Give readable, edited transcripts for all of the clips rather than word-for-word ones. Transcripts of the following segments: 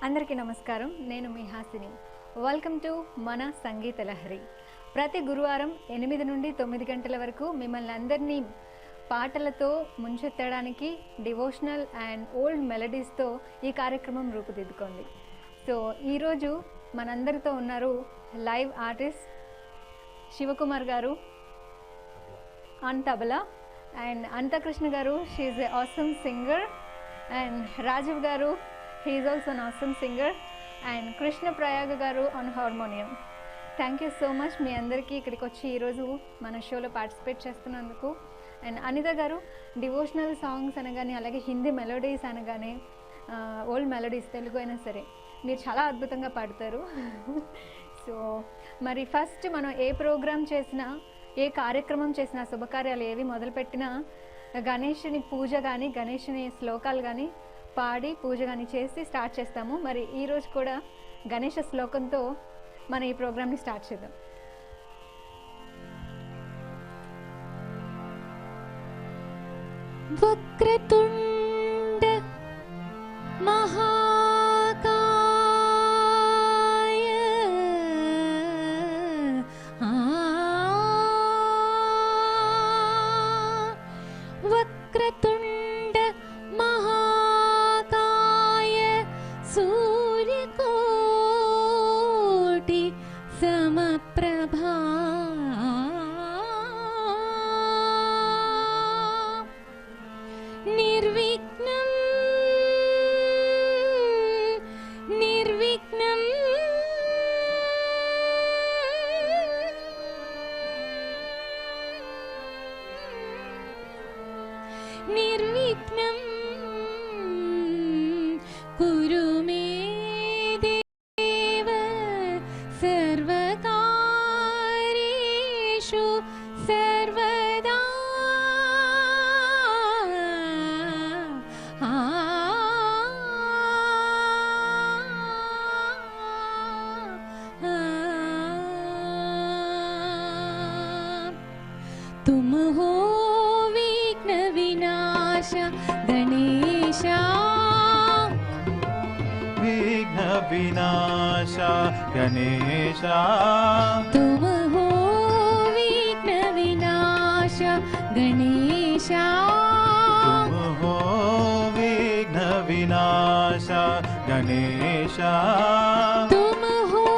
అందరికీ నమస్కారం. నేను మీ హాసిని. వెల్కమ్ టు మన సంగీత లహరి. ప్రతి గురువారం 8 నుండి 9 గంటల వరకు మిమ్మల్ని అందరినీ పాటలతో ముంచెత్తడానికి డివోషనల్ అండ్ ఓల్డ్ మెలడీస్తో ఈ కార్యక్రమం రూపుదిద్దుకుంది. సో ఈరోజు మనందరితో ఉన్నారు లైవ్ ఆర్టిస్ట్ శివకుమార్ గారు on tabla, and Anthakrishna garu, she is a awesome singer, and Rajeev garu, he is also an awesome singer, and Krishna Prayaga garu on harmonium. Thank you so much మీ అందరికీ ఇక్కడికి వచ్చి ఈరోజు మన షోలో పార్టిసిపేట్ చేస్తున్నందుకు. అండ్ అనిత గారు డివోషనల్ సాంగ్స్ అనగానే, అలాగే హిందీ మెలోడీస్ అనగానే, ఓల్డ్ మెలోడీస్ తెలుగు అయినా సరే మీరు చాలా అద్భుతంగా పాడతారు. సో మరి ఫస్ట్ మనం ఏ ప్రోగ్రామ్ చేసినా, ఏ కార్యక్రమం చేసినా, శుభకార్యాలు ఏవి మొదలుపెట్టినా గణేషుని పూజ కానీ, గణేషుని శ్లోకాలు కానీ పాడి పూజ కానీ చేసి స్టార్ట్ చేస్తాము. మరి ఈరోజు కూడా గణేష శ్లోకంతో మన ఈ ప్రోగ్రామ్ని స్టార్ట్ చేద్దాం. వక్రతుండ మహాకాయ వక్రతుండ సూర్యకోటి సమప్రభా నిర్విఘ్నం నిర్విఘ్నం నిర్విఘ్నం కురు మే దేవ సర్వకార్యేషు సర్వదా. तुम हो विघ्न विनाश गणेश, विघ्न विनाश गणेश. तुम हो विघ्न विनाश गणेश, तुम हो विघ्न विनाश गणेश. तुम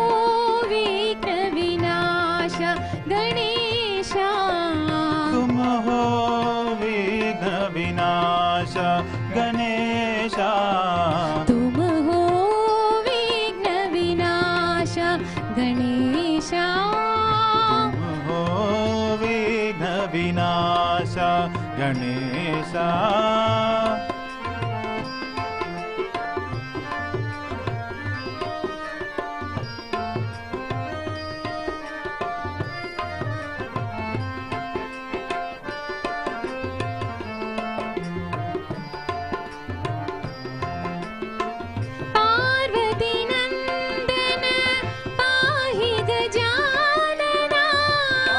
हो विघ्न विनाश गणेश, तुम हो विघ्न विनाश गणेश. तुम हो विघ्न विनाश गणेश, तुम हो विघ्न विनाश गणेश.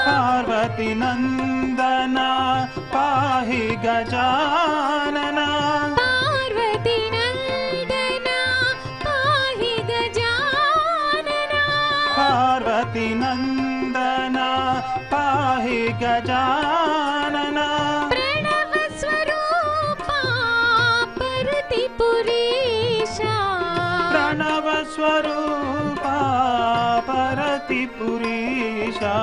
पार्वती नंदन पाहि गजानना, पार्वती नंदन पाहि गजानना. पार्वती नंदन पाहि गजानना, पार्वती नंदन पाहि गजानना. प्रणव स्वरूपा परतिपुरीशा, प्रणव स्वरूपा परतिपुरीशा.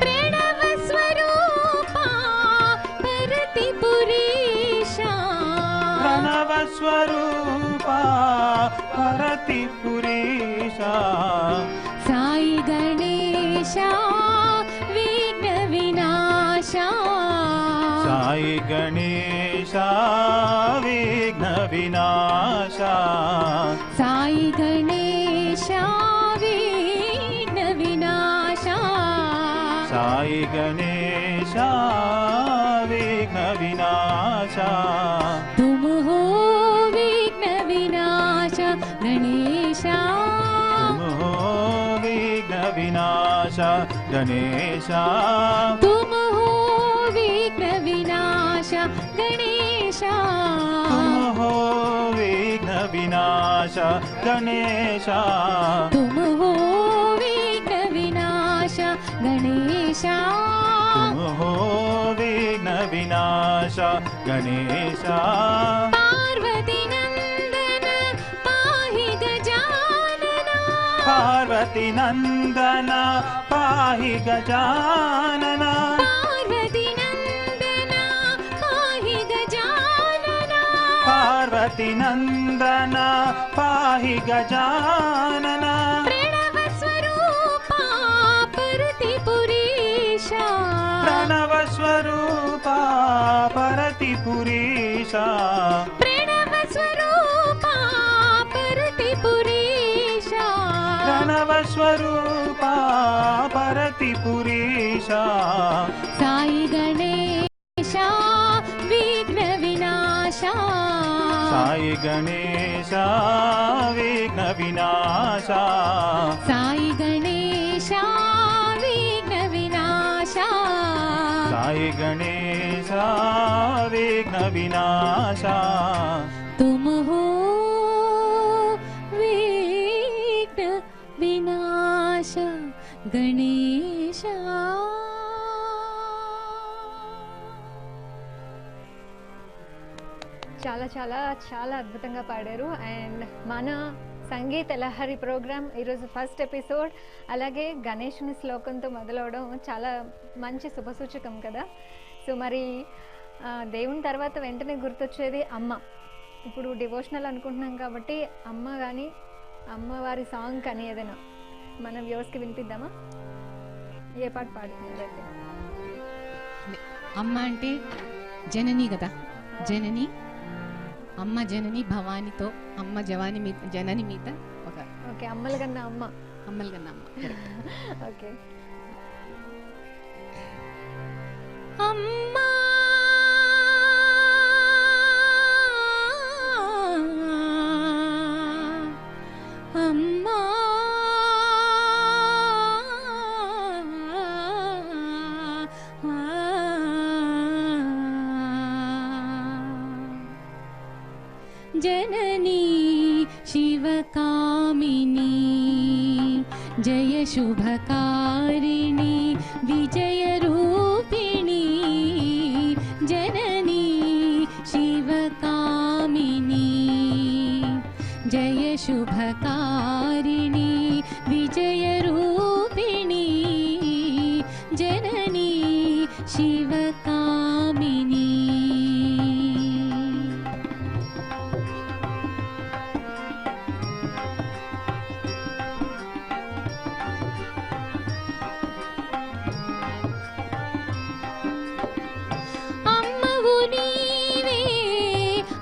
प्रणव स्वरूपा परतिपुरीशा, प्रणव स्वरूपा परतिपुरीशा. साई गणेशा विघ्न विनाशा, साई गणेशा विघ्न विनाशा. साई गणेशा विघ्न विनाशा, साई गणेशा विघ्न विनाशा. तुम हो विघ्न विनाश गणेशा, तुम हो विघ्न विनाश गणेशा. तुम हो विघ्न विनाश गणेशा, तुम हो विघ्न विनाश विनाश गणेश तुम हो विघ्न विनाश गणेश तुम हो विघ्न विनाश गणेश पार्वती नंदन पाहि गजानना पार्वती नंदन पाहि गजानना पार्वती नंदन पाहि गजानना पार्वती नंदन पाहि गजानना प्रणव स्वरूपा परतिपुरीशा प्रणव स्वरूपा परतिपुरीशा प्रणव स्वरूपा परतिपुरीशा प्रणव स्वरूपा परतिपुरीशा साई गणेशा विघ्न विनाशा साई गणेशा विघ्न विनाशा साई गणेशा विघ्न विनाशा साई गणेशा विघ्न विनाशा तुम हो विघ्न विनाश गणेशा చాలా చాలా చాలా అద్భుతంగా పాడారు. అండ్ మన సంగీత లహరి ప్రోగ్రామ్ ఈరోజు ఫస్ట్ ఎపిసోడ్, అలాగే గణేషుని శ్లోకంతో మొదలవడం చాలా మంచి శుభసూచకం కదా. సో మరి దేవుని తర్వాత వెంటనే గుర్తొచ్చేది అమ్మ. ఇప్పుడు డివోషనల్ అనుకుంటున్నాం కాబట్టి అమ్మ కానీ అమ్మవారి సాంగ్ కానీ ఏదైనా మన వ్యూవర్స్కి వినిపిద్దామా? ఏ పాట పాడుతున్నారు అయితే? అమ్మ అంటే జనని కదా, జనని అమ్మ జనని భవానితో అమ్మ జనని మీద ఒక ఓకే, అమ్మల కన్నా అమ్మ, అమ్మల కన్నా అమ్మ. ఓకే. అమ్మా అమ్మా जननी शिवकामिनी जय शुभकारिणी विजयरूपिणी जननी शिवकामिनी जय शुभकारिणी विजयरूपिणी जननी शिवकामिनी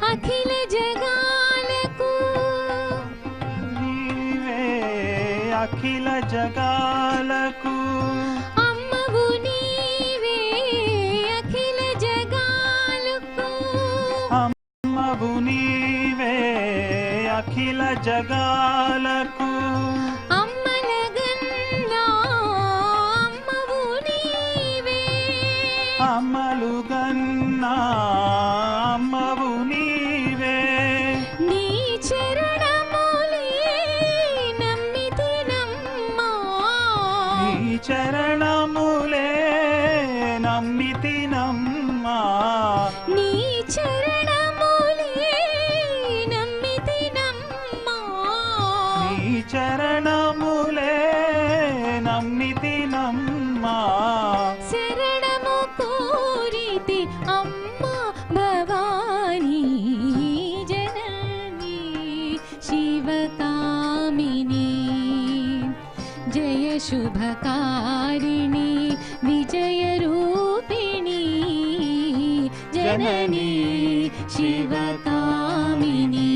అఖిల జగాలకు అఖిల జగాలకు అమ్మవు నీవే అఖిల జగాలకు అమ్మవు నీవే అఖిల జగాలకు అమ్మలగన్నా అమ్మవు నీవే అమ్మలుగన్నా అమ్మవు నీవే నీ చరణములే నమ్మితినమ్మా నీ చరణములే నమ్మితినమ్మా నీ చరణములే నమ్మితినమ్మా నీ చరణములే నమ్మితినమ్మా శరణము కోరితి అమ్మ భవానీ జననీ శివకామిని జయ శుభకారిణి విజయరూపిణి జననీ శివకామిని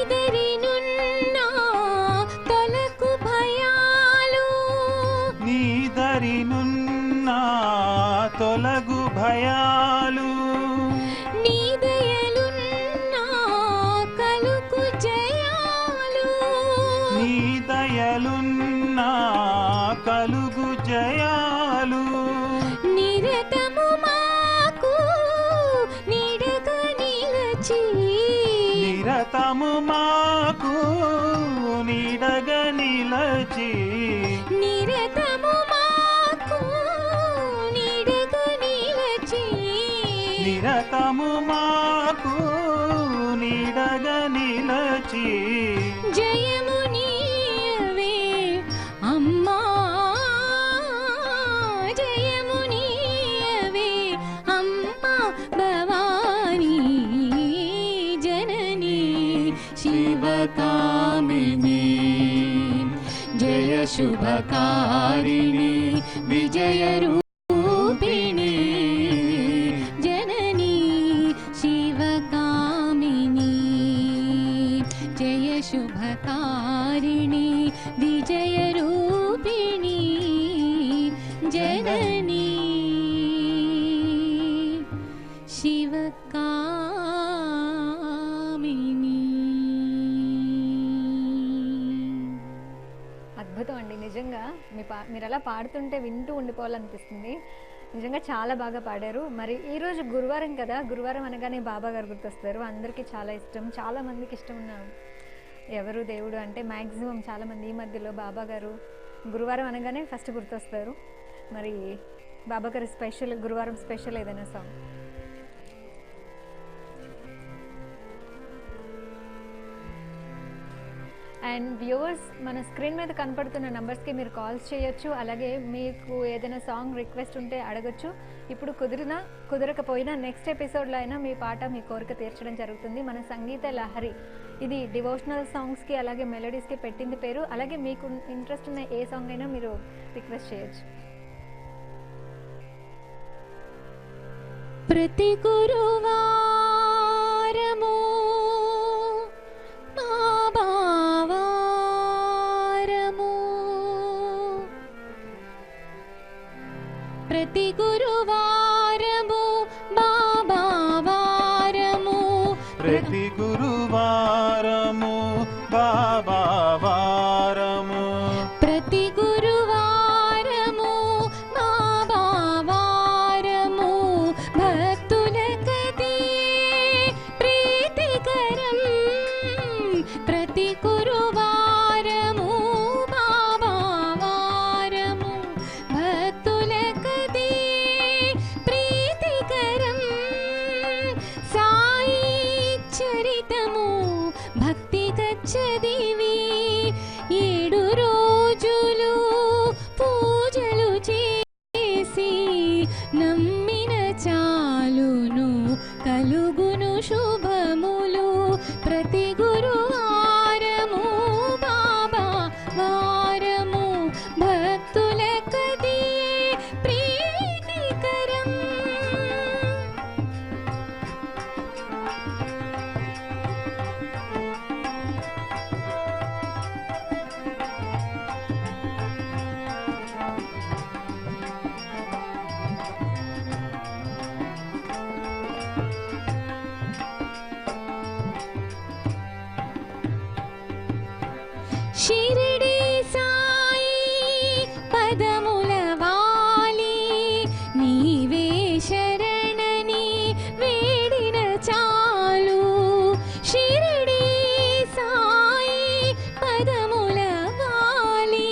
నీదరినున్నా తొలకు భయాలు నీదరినున్నా తొలగు భయాలు నీ దయలున్నా కలుగు జయాలు మాకు నీడగ నిలచి నిరతము మాకు నీడగ నిలచి నిరతము మాకు నీడగ నిలచి జయము నీయవే అమ్మా జయము నీయవే అమ్మా భవానీ జననీ శివకామిని జయ శుభకారిణి విజయ రూపిణి జననీ శివకామిని జయ శుభకారిణి విజయ రూపిణి జననీ శివకామిని. అద్భుతం అండి, నిజంగా మీరు అలా పాడుతుంటే వింటూ ఉండిపోవాలనిపిస్తుంది. నిజంగా చాలా బాగా పాడారు. మరి ఈరోజు గురువారం కదా, గురువారం అనగానే బాబా గారు గుర్తొస్తారు. అందరికీ చాలా ఇష్టం, చాలా మందికి ఇష్టం ఉన్న ఎవరు దేవుడు అంటే మ్యాక్సిమం చాలామంది ఈ మధ్యలో బాబా గారు గురువారం అనగానే ఫస్ట్ గుర్తొస్తారు. మరి బాబా గారు స్పెషల్, గురువారం స్పెషల్ ఏదైనా సాంగ్? అండ్ వ్యూవర్స్, మన స్క్రీన్ మీద కనపడుతున్న నంబర్స్కి మీరు కాల్స్ చేయొచ్చు. అలాగే మీకు ఏదైనా సాంగ్ రిక్వెస్ట్ ఉంటే అడగచ్చు. ఇప్పుడు కుదరకపోయినా నెక్స్ట్ ఎపిసోడ్లో అయినా మీ పాట, మీ కోరిక తీర్చడం జరుగుతుంది. మన సంగీత లహరి ఇది డివోషనల్ సాంగ్స్కి అలాగే మెలోడీస్కి పెట్టింది పేరు. అలాగే మీకు ఇంట్రెస్ట్ ఉన్న ఏ సాంగ్ అయినా మీరు రిక్వెస్ట్ చేయొచ్చు. ప్రతి గురువారము ప్రతి గురువారము బాబా వారము ప్రతి గురువారము బాబా వారము ప్రతి గురువారము బాబా వారము భక్తులకది ప్రీతికరం. ప్రతి గురువారము బాబా వారము భక్తులకది ప్రీతికరం. సాయి చరితము భక్తిగా చదివి 7 రోజులు పూజలు చేసి నమ్మిన చాలును కలుగును శుభములు. ప్రతి గురువారము బాబా వారము భక్తులకది ప్రీతికరం. షిరిడి సాయి పదముల వాలి నీవే శరణని వేడిన చాలు. షిరిడి సాయి పదముల వాలి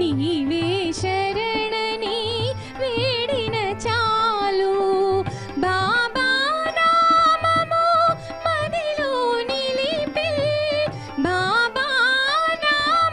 నీవే శరణని వేడిన చాలు. బాబా నామము మదిలో నిలిపి బాబా నామము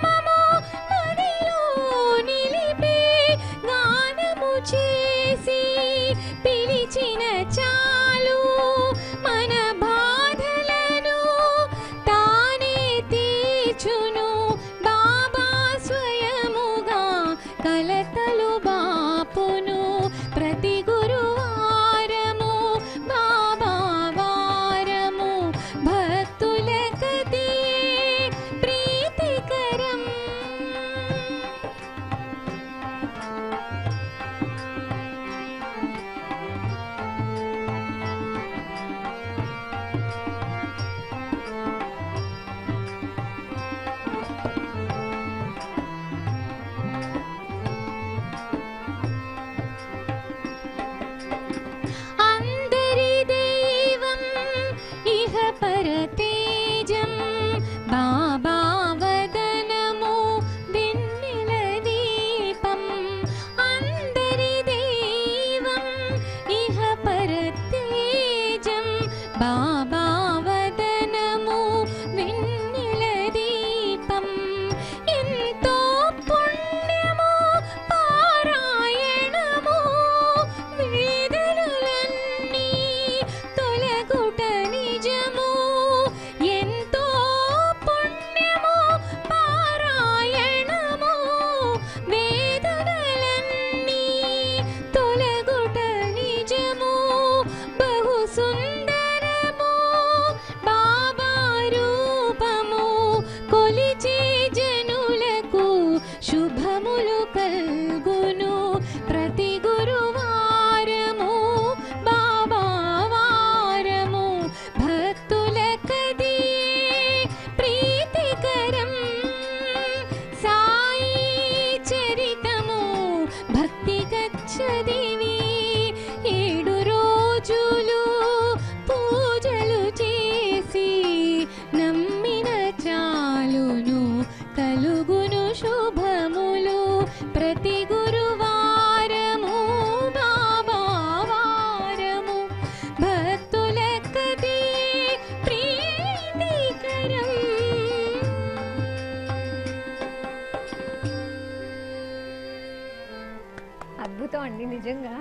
నిజంగా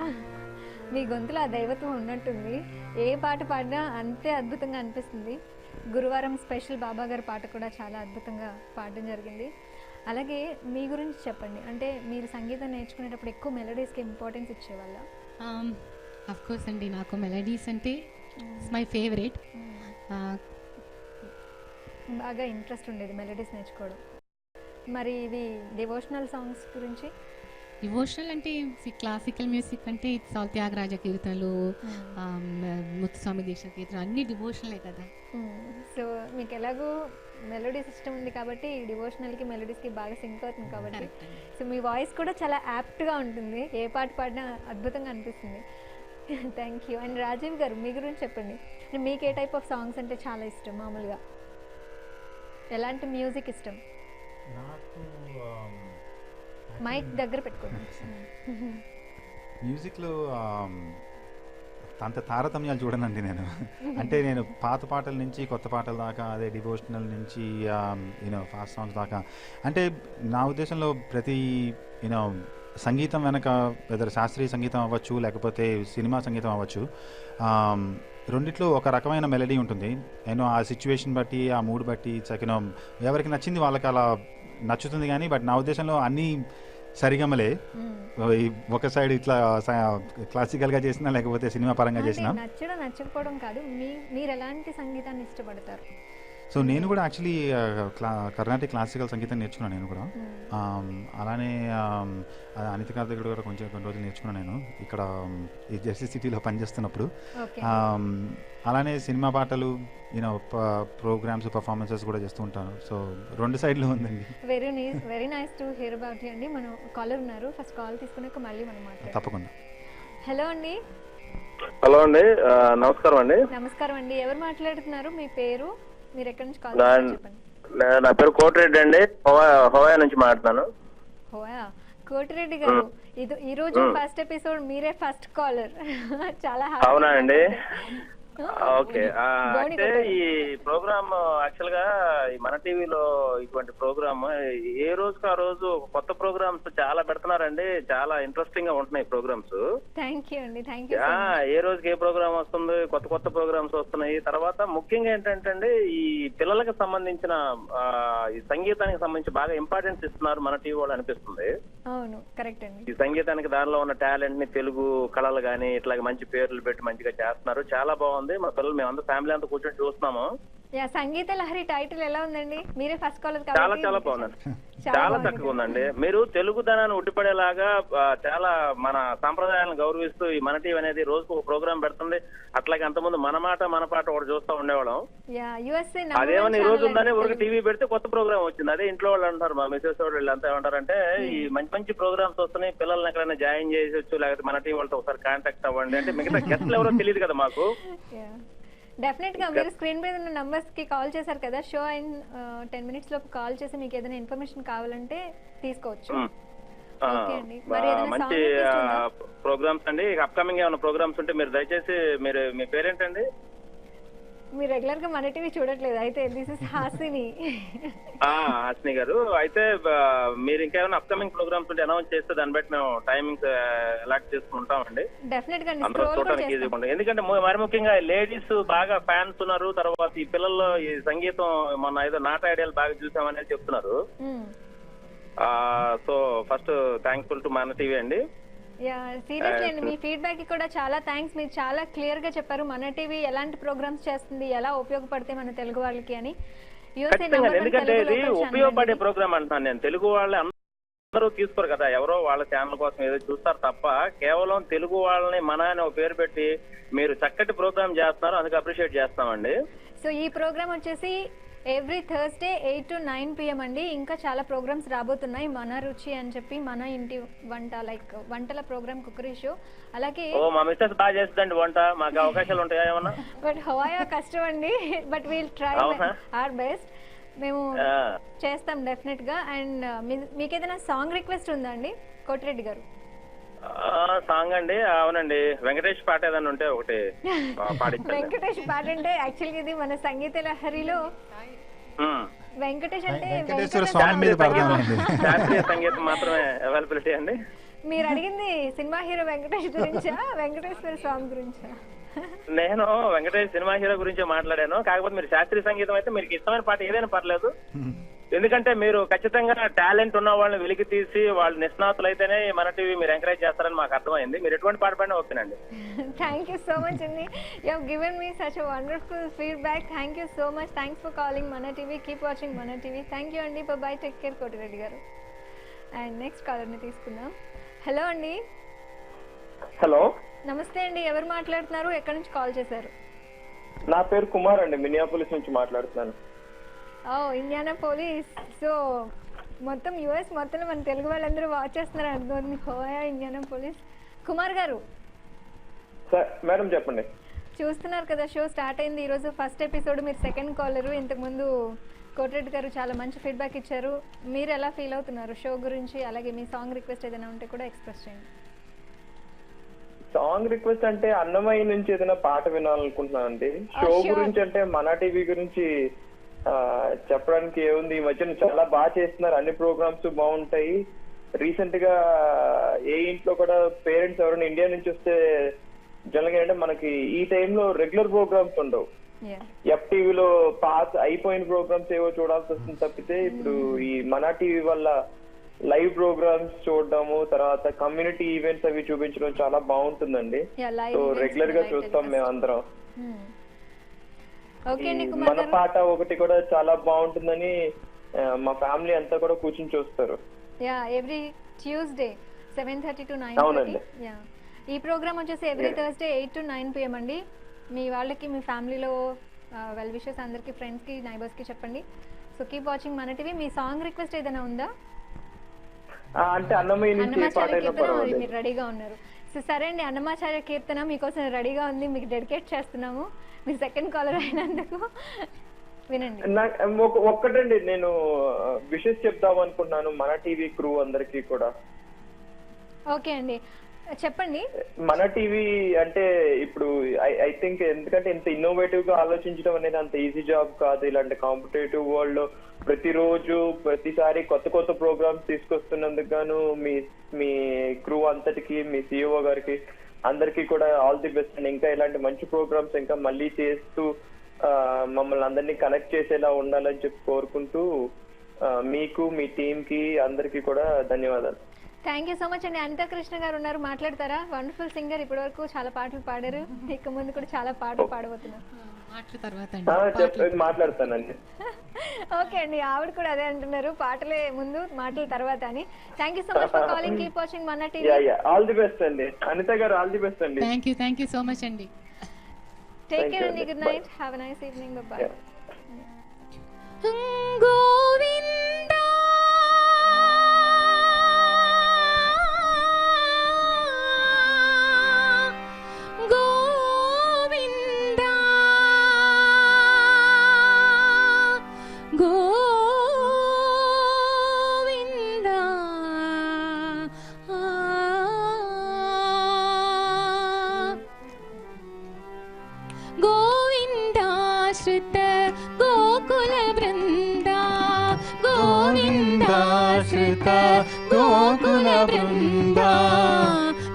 మీ గొంతులో ఆ దైవత్వం ఉన్నట్టుంది. ఏ పాట పాడినా అంతే అద్భుతంగా అనిపిస్తుంది. గురువారం స్పెషల్ బాబా గారి పాట కూడా చాలా అద్భుతంగా పాడడం జరిగింది. అలాగే మీ గురించి చెప్పండి. అంటే మీరు సంగీతం నేర్చుకునేటప్పుడు ఎక్కువ మెలోడీస్కి ఇంపార్టెన్స్ ఇచ్చేవాళ్ళ? అఫ్ కోర్స్ అండి, నాకు మెలడీస్ అంటే ఇట్స్ మై ఫేవరెట్. బాగా ఇంట్రెస్ట్ ఉండేది మెలోడీస్ నేర్చుకోవడం. మరి ఇవి డివోషనల్ సాంగ్స్ గురించి? డివోషనల్ అంటే క్లాసికల్ మ్యూజిక్ అంటే సాల్ త్యాగరాజ కీర్తనలు, ముత్తుస్వామి దీక్ష కీర్తనలు అన్నీ డివోషనలే కదా. సో మీకు ఎలాగో మెలోడీస్ ఇష్టం ఉంది కాబట్టి డివోషనల్కి మెలోడీస్కి బాగా సింక్ అవుతుంది కాబట్టి సో మీ వాయిస్ కూడా చాలా యాప్ట్గా ఉంటుంది. ఏ పాట పాడినా అద్భుతంగా అనిపిస్తుంది. Thank you. And Rajeev garu మీ గురించి చెప్పండి. మీకు ఏ టైప్ ఆఫ్ సాంగ్స్ అంటే చాలా ఇష్టం? మామూలుగా ఎలాంటి మ్యూజిక్ ఇష్టం? నాకు మైక్ దగ్గర పెట్టుకోండి. మ్యూజిక్లో అంత తారతమ్యాలు చూడనండి నేను. అంటే నేను పాత పాటల నుంచి కొత్త పాటల దాకా, అదే డివోషనల్ నుంచి ఫాస్ట్ సాంగ్స్ దాకా. అంటే నా ఉద్దేశంలో ప్రతి సంగీతం వెనక వెదర్ శాస్త్రీయ సంగీతం అవ్వచ్చు లేకపోతే సినిమా సంగీతం అవ్వచ్చు, రెండిట్లో ఒక రకమైన మెలడీ ఉంటుంది. ఆ సిచ్యువేషన్ బట్టి, ఆ మూడ్ బట్టి ఎవరికి నచ్చింది వాళ్ళకి అలా నచ్చుతుంది. కానీ బట్ నా ఉద్దేశంలో అన్నీ సరిగమలే. ఒక సైడ్ ఇట్లా క్లాసికల్గా చేసినా లేకపోతే సినిమా పరంగా చేసినా నచ్చడం నచ్చకపోవడం కాదు. మీరు ఎలాంటి సంగీతాన్ని ఇష్టపడతారు? సో నేను కూడా యాక్చువల్లీ కర్ణాటక క్లాసికల్ సంగీతం నేర్చుకున్నాను నేను కూడా. అలానే అనిత గారి దగ్గర కూడా కొన్ని రోజులు నేర్చుకున్నాను నేను ఇక్కడ ఈ జెర్సీ సిటీలో పనిచేస్తున్నప్పుడు. అలానే సినిమా పాటలు ప్రోగ్రామ్స్ పర్ఫార్మెన్సెస్ కూడా చేస్తూ ఉంటాను. సో రెండు సైడ్లు ఉందండి. Very nice to hear about you అండి. మనం కాలర్ ఉన్నారు, ఫస్ట్ కాల్ తీసుకున్నాక మళ్ళీ మనం మాట్లాడదాం. తప్పకుండా. హలో అండి. హలో అండి, నమస్కారం అండి. నమస్కారం అండి. ఎవరు మాట్లాడుతున్నారు? మీ పేరు, మీరు ఎక్కడి నుంచి కాల్ చెప్పండి. నా పేరు కోటిరెడ్డి అండి, హోయా నుంచి మాట్లాడుతున్నాను. హోయా కోటిరెడ్డి గారు, ఈ రోజు ఫస్ట్ ఎపిసోడ్ మీరే ఫస్ట్ కాలర్. చాలా అవునా అండి? ఓకే. అంటే ఈ ప్రోగ్రామ్ యాక్చువల్ గా ఈ మన టీవీలో ఇటువంటి ప్రోగ్రామ్ ఏ రోజుకి ఆ రోజు కొత్త ప్రోగ్రామ్స్ చాలా పెడుతున్నారండి. చాలా ఇంట్రెస్టింగ్ గా ఉంటున్నాయి ప్రోగ్రామ్స్. థ్యాంక్ యూ అండి. Thank you. ఏ రోజుకి ఏ ప్రోగ్రామ్ వస్తుంది, కొత్త కొత్త ప్రోగ్రామ్స్ వస్తున్నాయి. తర్వాత ముఖ్యంగా ఏంటంటే ఈ పిల్లలకు సంబంధించిన ఈ సంగీతానికి సంబంధించి బాగా ఇంపార్టెన్స్ ఇస్తున్నారు మన టీవీ వాళ్ళు అనిపిస్తుంది. అవును, కరెక్ట్ అండి. ఈ సంగీతానికి దానిలో ఉన్న టాలెంట్ ని తెలుగు కళలు గానీ ఇట్లా మంచి పేర్లు పెట్టి మంచిగా చేస్తున్నారు. చాలా బాగుంది. మా పిల్లలు మేమంతా ఫ్యామిలీ అంతా కూర్చొని చూస్తున్నాము. సంగీత లహరి టైటిల్ ఎలా ఉందండి? మీరే ఫస్ట్ కాలర్. చాలా చాలా బాగుందండి. చాలా చక్కగా ఉందండి. మీరు తెలుగు ధనాన్ని ఉట్టిపడేలాగా చాలా మన సాంప్రదాయాలను గౌరవిస్తూ ఈ మన టీవీ అనేది రోజుకు ఒక ప్రోగ్రామ్ పెడుతుంది. అట్లాగే అంతకుముందు మన మాట మన పాట ఒకటి చూస్తూ ఉండేవాళ్ళం. అదేమన్నా ఈ రోజు ఉందని ఊరికి టీవీ పెడితే కొత్త ప్రోగ్రామ్ వచ్చింది. అదే ఇంట్లో వాళ్ళు అంటారు, మా మిసెస్ వాళ్ళు వీళ్ళంతా ఏమంటారంటే ఈ మంచి మంచి ప్రోగ్రామ్స్ వస్తున్నాయి, పిల్లల్ని ఎక్కడైనా జాయిన్ చేసొచ్చు లేకపోతే మన టీవీ వాళ్ళతో ఒకసారి కాంటాక్ట్ అవ్వండి అంటే మిగతా గెస్ట్లు ఎవరో తెలియదు కదా మాకు. డెఫినెట్ గా మీరు స్క్రీన్ మీద ఉన్న నంబర్స్ కి కాల్ చేశారు కదా, షో అయిన 10 minutes లోపు కాల్ చేసి మీకు ఏదైనా ఇన్ఫర్మేషన్ కావాలంటే తీసుకోవచ్చు. మంచి ప్రోగ్రామ్స్ అండి. అప్కమింగ్ ఏమైనా ప్రోగ్రామ్స్ ఉంటే మీరు దయచేసి మీ పేరేంటండి? మీరు రెగ్యులర్ గా మన టీవీ చూడట్లేదు అయితే? This is Hasini. హాసిని గారు, అయితే మీరు ఇంకేమైనా అప్కమింగ్ ప్రోగ్రామ్స్ ఉంటే అనౌన్స్ చేస్తే దాన్ని బట్టి మేము టైమింగ్స్ అలాట్ చేసుకుంటామండి. డెఫినెట్ గా అందరూ చూడడానికి ఈజీగా ఉంటుంది. ఎందుకంటే మరి ముఖ్యంగా లేడీస్ బాగా ఫ్యాన్స్ ఉన్నారు. తర్వాత ఈ పిల్లల్లో ఈ సంగీతం మొన్న ఏదో నాట ఐడియాలు బాగా చూసామనేది చెప్తున్నారు. సో ఫస్ట్ థ్యాంక్ఫుల్ టు మన టీవీ అండి. సీరియస్లీ అండి, మీ ఫీడ్బ్యాక్ కూడా చాలా థ్యాంక్స్. మీరు చాలా క్లియర్ గా చెప్పారు మన టీవీ ఎలాంటి ప్రోగ్రామ్స్ చేస్తుంది, ఎలా ఉపయోగపడతాయి మన తెలుగు వాళ్ళకి అని. ఎందుకంటే ఇది ఉపయోగపడే ప్రోగ్రామ్ అంటున్నాను నేను. తెలుగు వాళ్ళే అందరూ తీసుకోరు కదా, ఎవరో వాళ్ళ ఛానల్ కోసం ఏదో చూస్తారు తప్ప కేవలం తెలుగు వాళ్ళని మన అని ఒక పేరు పెట్టి మీరు చక్కటి ప్రోగ్రామ్ చేస్తున్నారు, అందుకు అప్రిషియేట్ చేస్తామండి. సో ఈ ప్రోగ్రామ్ వచ్చేసి ఎవ్రీ థర్స్డే 8 to 9 PM అండి. ఇంకా చాలా ప్రోగ్రామ్స్ రాబోతున్నాయి. మన రుచి అని చెప్పి మన ఇంటి వంట, లైక్ వంటల ప్రోగ్రామ్, కుక్కరీ షో. అలాగే మా మిస్సెస్ బాగా చేస్తుందండి వంట. మాకు అవకాశాలు ఉంటాయా ఏమన్నా? బట్ హవాయా కష్టం అండి. But we'll try our best. మేము చేస్తాం డెఫినెట్ గా. అండ్ మీకు ఏదైనా సాంగ్ రిక్వెస్ట్ ఉందా అండి కోటిరెడ్డి గారు? సాంగ్ అండి? అవునండి, వెంకటేష్ పాట ఏదైనా ఉంటే ఒకటి పాడించండి. వెంకటేష్ పాట అంటే యాక్చువల్గా ఇది మన సంగీత లహరిలో వెంకటేష్ అంటే శాస్త్రీయ సంగీతం మాత్రమే అవైలబిలిటీ అండి. మీరు అడిగింది సినిమా హీరో వెంకటేష్ గురించా, వెంకటేశ్వర స్వామి గురించా? నేను వెంకటేష్ సినిమా హీరో గురించి మాట్లాడాను. కాకపోతే మీరు శాస్త్రీయ సంగీతం అయితే మీకు ఇష్టమైన పాట ఏదైనా పర్లేదు, ఎందుకంటే మీరు ఖచ్చితంగా టాలెంట్ ఉన్న వాళ్ళని వెలికి తీసి వాళ్ళు నిష్ణాతులు అయితేనే మన టీవీ మీరు ఎంకరేజ్ చేస్తారని మాకు అర్థమైంది. మీరు ఎటువంటి పాట పడినా ఓకేనండి. థ్యాంక్ యూ సో మచ్ అండి. You have given me such a wonderful feedback. Thank you so much. Thanks for calling మన టీవీ. కీప్ వాచింగ్ మన టీవీ. థ్యాంక్ యూ అండి. బై, టేక్ కేర్ కోటిరెడ్డి గారు. అండ్ నెక్స్ట్ కాలర్ని తీసుకుందాం. హలో అండి. Hello, నమస్తే అండి. ఎవరు మాట్లాడుతున్నారు, ఎక్కడి నుంచి కాల్ చేశారు? నా పేరు కుమార్ అండి, మినియాపోలిస్ నుంచి మాట్లాడుతున్నాను. ఇండియానాపోలిస్. సో మొత్తం యూఎస్ మొత్తంలో మన తెలుగు వాళ్ళందరూ వాచ్ చేస్తున్నారు అనుకోండి. హోయా ఇండియానాపోలిస్. కుమార్ గారు సార్, మేడం చెప్పండి. చూస్తున్నారు కదా, షో స్టార్ట్ అయింది ఈరోజు. ఫస్ట్ ఎపిసోడ్, మీరు సెకండ్ కాలరు. ఇంతకుముందు కోటిరెడ్డి గారు చాలా మంచి ఫీడ్బ్యాక్ ఇచ్చారు. మీరు ఎలా ఫీల్ అవుతున్నారు షో గురించి? అలాగే మీ సాంగ్ రిక్వెస్ట్ ఏదైనా ఉంటే కూడా ఎక్స్ప్రెస్ చేయండి. సాంగ్ రిక్వెస్ట్ అంటే అన్నమయ్య నుంచి ఏదైనా పాట వినాలనుకుంటున్నాను అండి. షో గురించి అంటే మన టీవీ గురించి చెప్పడానికి ఏముంది, ఈ మధ్యన చాలా బాగా చేస్తున్నారు, అన్ని ప్రోగ్రామ్స్ బాగుంటాయి. రీసెంట్ గా ఏ ఇంట్లో కూడా పేరెంట్స్ ఎవరైనా ఇండియా నుంచి వస్తే జనరల్గా అంటే మనకి ఈ టైంలో రెగ్యులర్ ప్రోగ్రామ్స్ ఉండవు. ఎఫ్టీవీలో పాస్ అయిపోయిన ప్రోగ్రామ్స్ ఏవో చూడాల్సి వస్తుంది తప్పితే, ఇప్పుడు ఈ మన టీవీ వల్ల లైవ్ ప్రోగ్రామ్స్ చూడడము, తర్వాత కమ్యూనిటీ ఈవెంట్స్ అవి చూపించడం చాలా బాగుంటుందండి. సో రెగ్యులర్ గా చూస్తాం మేము అందరం. మన పాట ఒకటి కూడా చాలా బాగుంటుందని మా ఫ్యామిలీ అంతా కూడా కూర్చొని చూస్తారు. Every Tuesday 7:30 to 9:30. ఈ ప్రోగ్రామ్ వచ్చేసి ఎవ్రీ థర్స్డే 8 to 9 PM అండి. మీ వాళ్ళకి, మీ ఫ్యామిలీలో వెల్ విషెస్ అందరికి, ఫ్రెండ్స్కి, నైబర్స్కి చెప్పండి. సో కీప్ వాచింగ్ మన టీవీ. మీ సాంగ్ రిక్వెస్ట్ ఏదైనా ఉందా? అంటే అన్నమాచార్య కీర్తన మీరు రెడీగా ఉన్నారు. సో సరే అండి, అన్నమాచార్య కీర్తన మీకోసం రెడీగా ఉంది, మీకు డెడికేట్ చేస్తున్నాము. మీ సెకండ్ కాలర్ అయినందుకు వినండి. ఒక్కటండి, నేను విషెస్ చెప్దాం అనుకున్నాను మన టీవీ క్రూ అందరికి కూడా. ఓకే అండి, చెప్పండి. మన టీవీ అంటే ఇప్పుడు ఐ థింక్ ఎందుకంటే ఇంత ఇన్నోవేటివ్ గా ఆలోచించడం అనేది అంత ఈజీ జాబ్ కాదు. ఇలాంటి కాంపిటేటివ్ వరల్డ్ లో ప్రతిరోజు ప్రతిసారి కొత్త కొత్త ప్రోగ్రామ్స్ తీసుకొస్తున్నందుకు గాను మీ క్రూ అంతటికి, మీ సిఇఓ గారికి అందరికీ కూడా ఆల్ ది బెస్ట్ అండ్ ఇంకా ఇలాంటి మంచి ప్రోగ్రామ్స్ ఇంకా మళ్ళీ చేస్తూ మమ్మల్ని అందరినీ కనెక్ట్ చేసేలా ఉండాలని చెప్పి కోరుకుంటూ మీకు, మీ టీమ్ కి అందరికీ కూడా ధన్యవాదాలు. థ్యాంక్ యూ సో మచ్ అండి. అనితా కృష్ణ గారు ఉన్నారు, మాట్లాడతారా? వండర్ఫుల్ సింగర్, ఇప్పటి వరకు చాలా పాటలు పాడారు, ఇక ముందు కూడా చాలా పాటలు పాడబోతున్నారు. మాట్లాడతానండి. ఓకే అండి, ఆవిడ కూడా అదే అంటున్నారు, పాటలే ముందు మాటల తర్వాత అని. Thank you so much for calling. Keep watching మన టీవీ. ఆల్ ది బెస్ట్ అండి Anitha garu, all the best అండి. థ్యాంక్ యూ సో మచ్ అండి. టేక్ కేర్ అండి. Good night. Have a nice evening. Bye. Govinda గోవిందాశ్రిత గోకుల బృందా, గోవిందాశ్రిత గోకుల బృందా,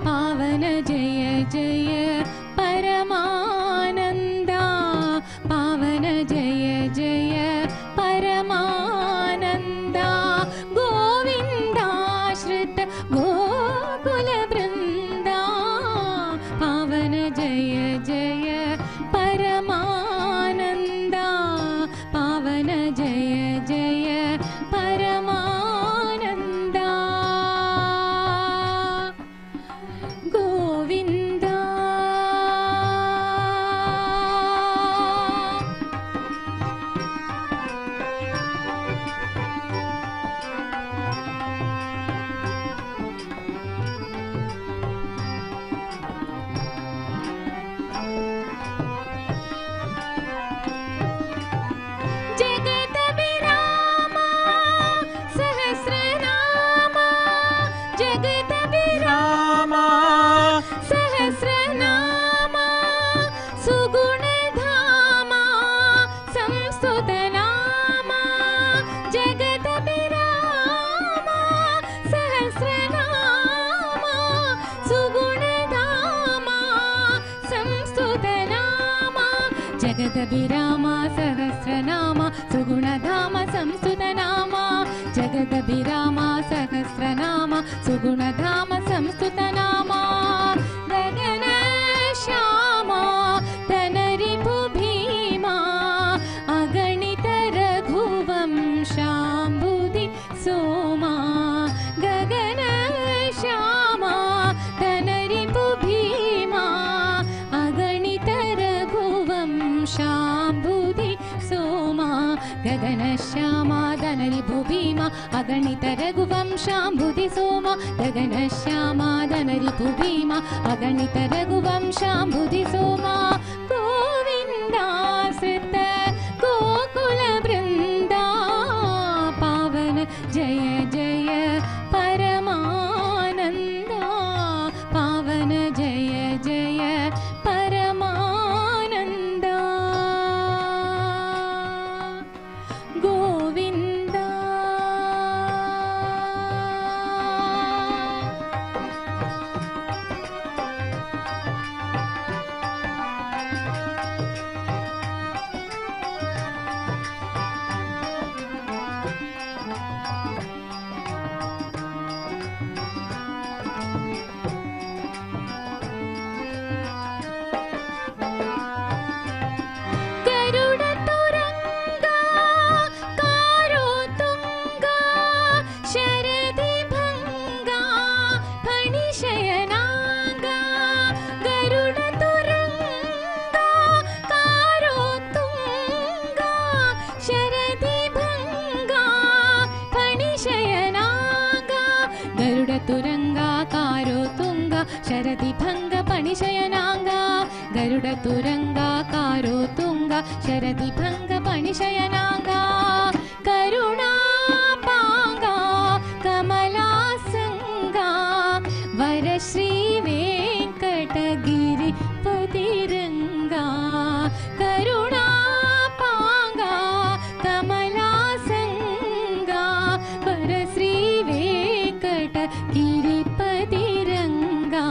పావన జయ జయ పరమానందా, పావన జయ జయ పరమానందా, గోవిందాశ్రిత గోకుల బృందా, పావన జయ జయ పరమానందా, పావన జయ జయ పరమానందా. జగదభిరామ సహస్రనామ సుగుణధామ సంస్తుతనామ జగదభిరామ సహస్రనామ సుగుణధామ సంస్తుతనామ గగన శ్యామ తనరిపు భీమా అగణిత రఘువంశాంబుధి సోమా గగన శ్యామ తనరిపు భీమా అగణిత రఘువంశాంబుధి సోమా గగన శ్యామ ధనరిపు భీమా అగణిత రఘువంశాంబుధి సోమా గగన శ్యామ ధనరిపు భీమా అగణిత రఘువంశాంబుధి సోమా గోవిందాశ్రిత గోకుల బృందా పావన జయ జయ పరమానందా పావన జయ జయ పరమానందా గోవిందా గరుడ తురంగా కారోతుంగా శరది భంగా ఫణిశయనాంగా గరుడ తురంగా కారోతుంగా శరది భంగా ఫణిశయనాంగా గరుడ తురంగా కారోతుంగా శరది భంగ పణిశయనాంగా గరుడ తురంగా కారోతుంగా శరది భంగ పణిశయనాంగా కరుణాపాంగా కమలాసంగా వరశ్రీ వెంకటగిరి పతిరంగా కరుణాపాంగా కమలాసంగా వరశ్రీ వెంకటగిరి పతిరంగా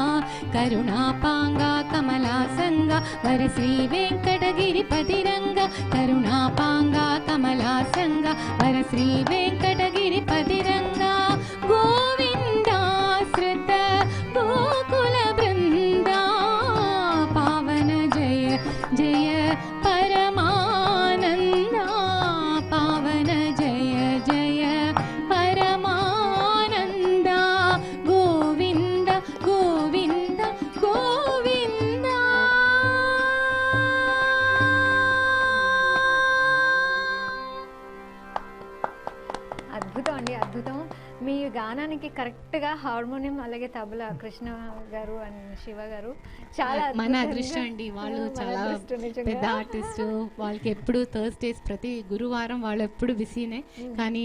కరుణాపాంగా కమలాసంగా వరశ్రీ వెంకటగిరి పతిరంగా కరుణాపాంగా కమలాసంగా వరశ్రీ వెంకటగిరి పతిరంగా గోవిందాశ్రిత గోకుల బృందా పావన జయ జయ పరమానందా పావన జయ జయ పరమానందా గోవింద గోవింద గోవింద అద్భుతం అండి, అద్భుతం. మీ గానానికి కరెక్ట్గా హార్మోనియం అలాగే తబలా కృష్ణ గారు అండ్ శివ గారు చాలా మన అద్భుతంగా- అదృష్టం అండి. వాళ్ళు మన చాలా అదృష్టం నిజంగా. పెద్ద ఆర్టిస్ట్. వాళ్ళకి ఎప్పుడు థర్స్డేస్ ప్రతి గురువారం వాళ్ళు ఎప్పుడు బిజీనే. కానీ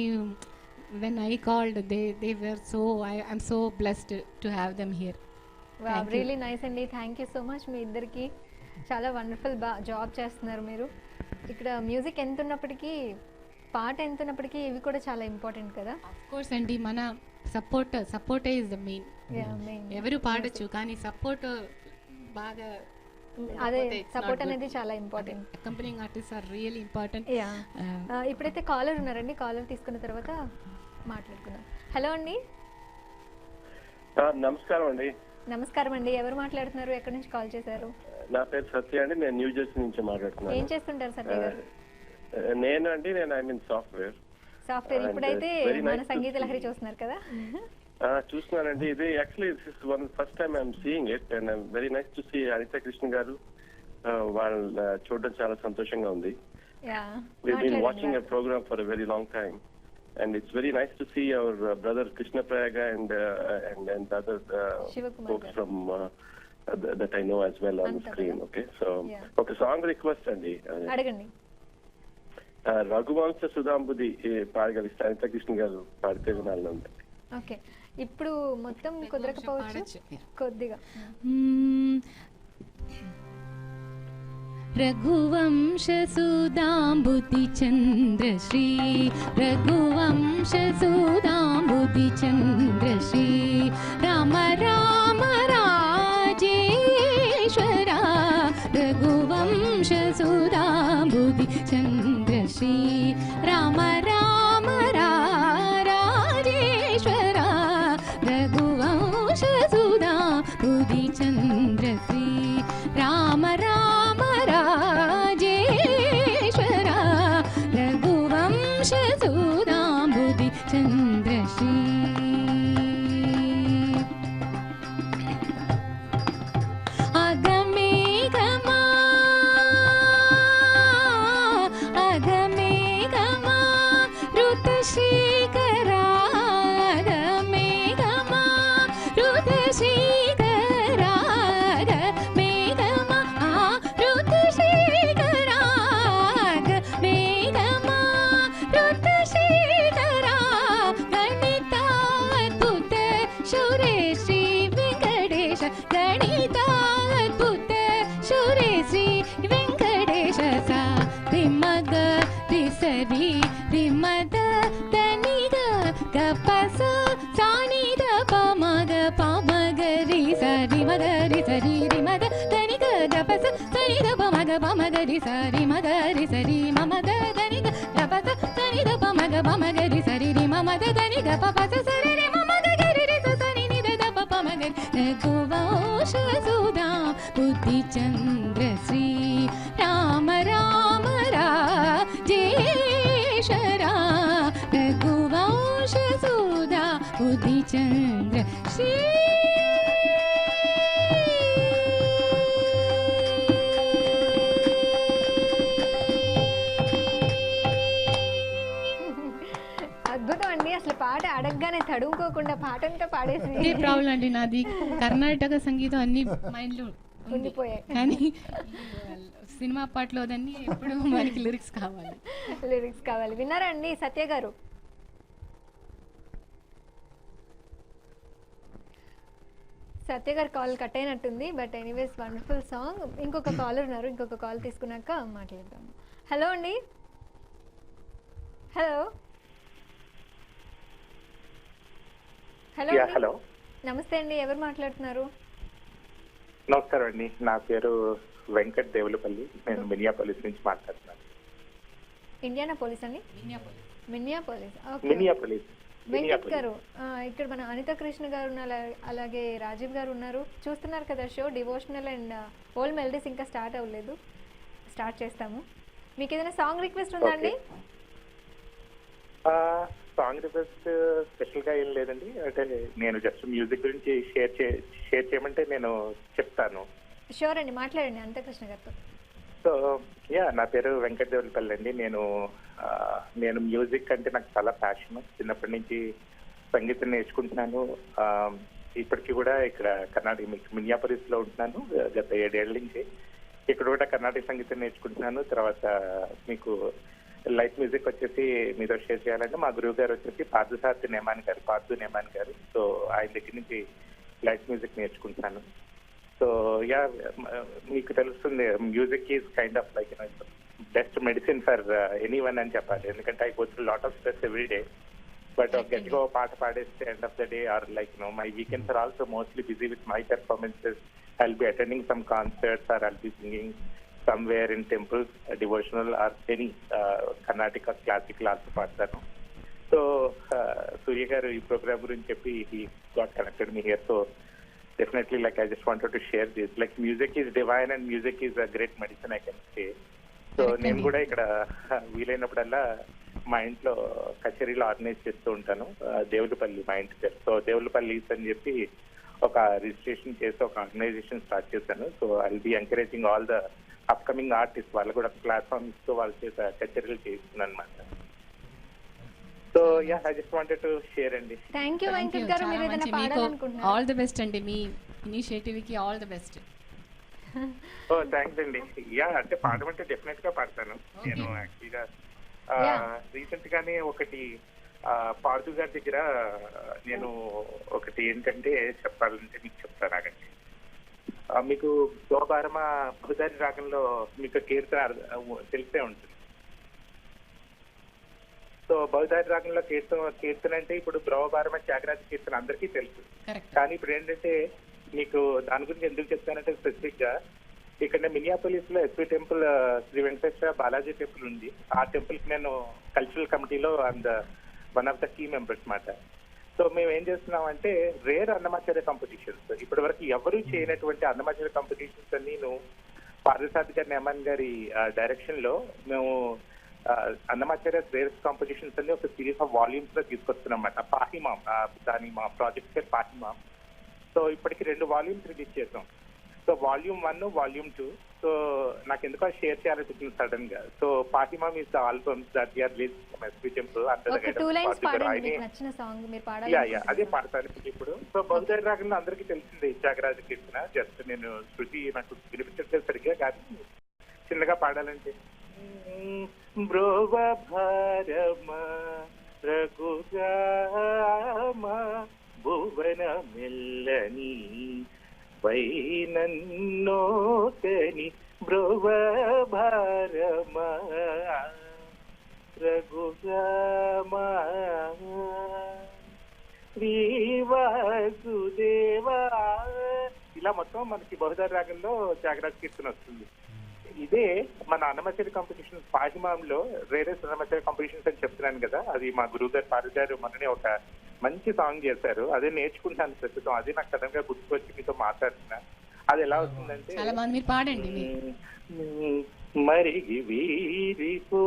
when I called they were so I'm so blessed to have them here. Really nice అండి. Thank you so much. మీ ఇద్దరికి చాలా వండర్ఫుల్ జాబ్ చేస్తున్నారు మీరు. ఇక్కడ మ్యూజిక్ ఎంత ఉన్నప్పటికీ, పాట ఎంత ఉన్నప్పటికీ ఇవి కూడా చాలా ఇంపార్టెంట్ కదా. ఆఫ్ కోర్స్ అండి, మన సపోర్టే ఇస్ ద మెయిన్. ఎవరు పాడొచ్చు కానీ సపోర్ట్ బాగా, అదే సపోర్ట్ అనేది చాలా important. Accompanying artist are really important. ఇప్పుడైతే కాలర్ ఉన్నారండి, కాలర్ తీసుకున్న తర్వాత మాట్లాడుకుందాం. హలో అండి. నమస్కారం అండి. నమస్కారం అండి. ఎవరు మాట్లాడుతున్నారు? ఎక్కడి నుంచి కాల్ చేశారు? నా పేరు సత్య అండి. నేను న్యూ జెర్సీ నుంచి మాట్లాడుతున్నాను. ఏం చేస్తుంటారు సత్య గారు? నేను ఐ మీన్ సాఫ్ట్వేర్. ఇప్పుడైతే మన సంగీత లహరి చూస్తున్నారు కదా. చూస్తున్నానండి. ఇది actually this is one first time I'm seeing it and I'm very nice to see Anitha Krishna garu. వాళ్ళు చూడడం చాలా సంతోషంగా ఉంది. We've been watching a program for a very long time and it's very nice to see our brother Krishna Prayaga and other folks from that I know as well on the screen. Okay, so okay, song request andi అడగండి. రఘువంశ సుధాంబుది పాడగలిస్తే అనిత కృష్ణ గారు పాడితే వినాలని ఉంది. Okay, ఇప్పుడు మొత్తం కుదరకపోవచ్చు, కొద్దిగా. రఘువంశ సుధాంబుది చంద్రశ్రీ, రఘువంశ సుధాంబుది చంద్రశ్రీ, రామ రామ రాజేశ్వర रघुवंशसुधाम्बुधि चन्द्रश्री राम राम राजेश्वरा रघुवंशसुधाम्बुधि चन्द्रश्री राम राम राजेश्वरा रघुवंशसुधाम्बुधि चन्द्रश्री మగరి సరి మగరి సరి మమగ దని గపస సని దప మగ మగరి సరి రి మమద దని గపస సరి రి మమగ గరి రి సని ని దప మగరి రఘువంశసుధా బుద్ధి చంద్రశ్రీ రామ రామ రాజేశ్వరా రఘువంశసుధా బుద్ధి చంద్రశ్రీ. అద్భుతం అండి, అసలు పాట అడగగానే తడుముకోకుండా పాటంతా పాడేసి. ఇదే ప్రాబ్లం అండి నాది, కర్ణాటక సంగీతం అన్ని మైండ్లో ఉండిపోయాయి, కానీ సినిమా పాటలో అదన్నీ ఎప్పుడు మనకి లిరిక్స్ కావాలి. విన్నారా అండి సత్య గారు? సత్య గారు కాల్ కట్ అయినట్టుంది, బట్ ఎనీవేస్ వండర్ఫుల్ సాంగ్. ఇంకొక కాలర్ ఉన్నారు, ఇంకొక కాల్ తీసుకున్నాక మాట్లాడదాము. హలో అండి. హలో హలో హలో, నమస్తే అండి, ఎవరు మాట్లాడుతున్నారు? నమస్కారం అండి, నా పేరు వెంకట్ దేవులపల్లి, నేను మినియాపోలిస్ నుంచి మాట్లాడుతున్నాను. ఇండియానాపోలిస్ అండి? మినియాపోలిస్. వెంకట్ గారు, ఇక్కడ మన అనిత కృష్ణ గారు ఉన్నారు, అలాగే రాజీవ్ గారు ఉన్నారు. చూస్తున్నారు కదా show, devotional and old melodies ఇంకా స్టార్ట్ అవ్వలేదు, స్టార్ట్ చేస్తాము. మీకు ఏదైనా సాంగ్ రిక్వెస్ట్ ఉందా అండి? సాంగ్ రిక్వెస్ట్ స్పెషల్ గా ఏం లేదండి, అంటే నేను జస్ట్ మ్యూజిక్ గురించి షేర్ చేయమంటే నేను చెప్తాను. షూర్ అండి, మాట్లాడండి అనిత కృష్ణ గారితో. సో నా పేరు వెంకట్ దేవులపల్లి అండి. నేను మ్యూజిక్ అంటే నాకు చాలా ప్యాషన్. చిన్నప్పటి నుంచి సంగీతం నేర్చుకుంటున్నాను. ఇప్పటికీ కూడా ఇక్కడ కర్ణాటక మినియాపోలిస్ లో ఉంటున్నాను గత 7 ఏళ్ల నుంచి. ఇక్కడ కూడా కర్ణాటక సంగీతం నేర్చుకుంటున్నాను. తర్వాత మీకు లైట్ మ్యూజిక్ వచ్చేసి మీతో షేర్ చేయాలంటే మా గురువు గారు వచ్చేసి పార్థు నేమాన్ గారు. సో ఆయన దగ్గర నుంచి లైట్ మ్యూజిక్ నేర్చుకుంటున్నాను. సో మీకు తెలుస్తుంది, music is kind of like best medicine for anyone అని చెప్పాలి. ఎందుకంటే I go through lot of stress every day, but గట్టిగా పాట పాడేస్తే end of the day or like my weekends are also mostly busy with my performances. I'll be attending some concerts or I'll be singing somewhere in temples, devotional or any Karnataka classical also పాడతాను. So సూర్య గారు ఈ programme గురించి చెప్పి he got connected me here. So definitely like I just wanted to share this, like music is divine and music is a great medicine I can say. So నేను కూడా ఇక్కడ వీలైనప్పుడల్లా మా ఇంట్లో కచేరీలు ఆర్గనైజ్ చేస్తూ ఉంటాను. దేవులపల్లి మా ఇంటి పేరు. సో దేవులపల్లి అని చెప్పి ఒక రిజిస్ట్రేషన్ చేసి ఒక ఆర్గనైజేషన్ స్టార్ట్ చేశాను. So I will be encouraging all the upcoming artist, వాళ్ళు కూడా ప్లాట్ఫామ్ ఇస్తూ వాళ్ళ చేత కచేరీలు చేస్తున్నాను అనమాట. So I just wanted to share అండి. థ్యాంక్ యూ వెంకట్ గారు, మీరు ఏదైనా పాడాలనుకుంటున్నారా? ఆల్ ది బెస్ట్ అండి, మీ ఇనిషియేటివ్ కి ఆల్ ది బెస్ట్. థ్యాంక్స్ అండి. అంటే పాడమంటే డెఫినెట్ గా పాడతాను. నేను యాక్చువల్గా రీసెంట్ గానే ఒకటి పార్థు గారి దగ్గర నేను ఒకటి ఏంటంటే చెప్పాలంటే మీకు చెప్తాను ఆగండి. మీకు శోభారమ బహుదారి రాగంలో మీకు కీర్తన తెలిసే ఉంటుంది. సో బహుదారి రాగంలో కీర్తన అంటే ఇప్పుడు బ్రహ్మభారమ త్యాగరాజ కీర్తన అందరికీ తెలుసు. కానీ ఇప్పుడు ఏంటంటే మీకు దాని గురించి ఎందుకు చెప్తానంటే స్పెసిఫిక్ గా ఇక్కడ మినియాపోలిస్ లో SP temple, Shri Venkateswara Balaji temple ఉంది. ఆ టెంపుల్ కి నేను కల్చరల్ కమిటీలో and one of the key members మాట. సో మేము ఏం చేస్తున్నామంటే రేర్ అన్నమాచార్య కాంపిటీషన్స్, ఇప్పటి వరకు ఎవరు చేయనటువంటి అన్నమాచార్య కాంపిటీషన్స్ అన్ని పార్థసారథి గారి నెమన్ గారి డైరెక్షన్ లో మేము అన్నమాచార్య రేర్ కాంపిటీషన్స్ అన్ని ఒక సిరీస్ ఆఫ్ వాల్యూమ్స్ లో తీసుకొస్తున్నాం అన్నమాట. పాహిమామ్, దాని మా ప్రాజెక్ట్ పేరు పాహిమామ్. సో ఇప్పటికి 2 వాల్యూమ్స్ రిలీజ్ చేసాం. So volume 1, volume 2. సో నాకు ఎందుకో షేర్ చేయాలనిపించింది సడన్ గా. So Pahimam is the albums that we are releasing from SP temple under the guidance of Parthasarathi. నచ్చిన సాంగ్ మీరు అదే పాడతాను ఇప్పుడు. సో బహుదైర రాగంలో అందరికీ తెలిసిందే త్యాగరాజ కీర్తన. జస్ట్ నేను శృతి నాకు వినిపించట్లేదు సరిగ్గా, కానీ చిన్నగా పాడాలంటే బ్రోవ భారమ రఘురామ భువన మెల్లని వైనన్నోతని బ్రోవ భారమ రఘురామ శ్రీవాసుదేవా, ఇలా మొత్తం మనకి బహుదైర రాగంలో త్యాగరాజ కీర్తన వస్తుంది. ఇదే మన అన్నమాచార్య కాంపిటీషన్ పాహిమాంలో రేరెస్ అన్నమాచార్య కాంపిటీషన్స్ అని చెప్తున్నాను కదా, అది మా గురువు గారు పార్వగారు మనని ఒక మంచి సాంగ్ చేశారు. అదే నేర్చుకుంటాను ప్రస్తుతం. అదే నాకు సడన్ గా గుర్తుకొచ్చి మీతో మాట్లాడుతున్నా. అది ఎలా వస్తుందంటే మరిగి వీరిపో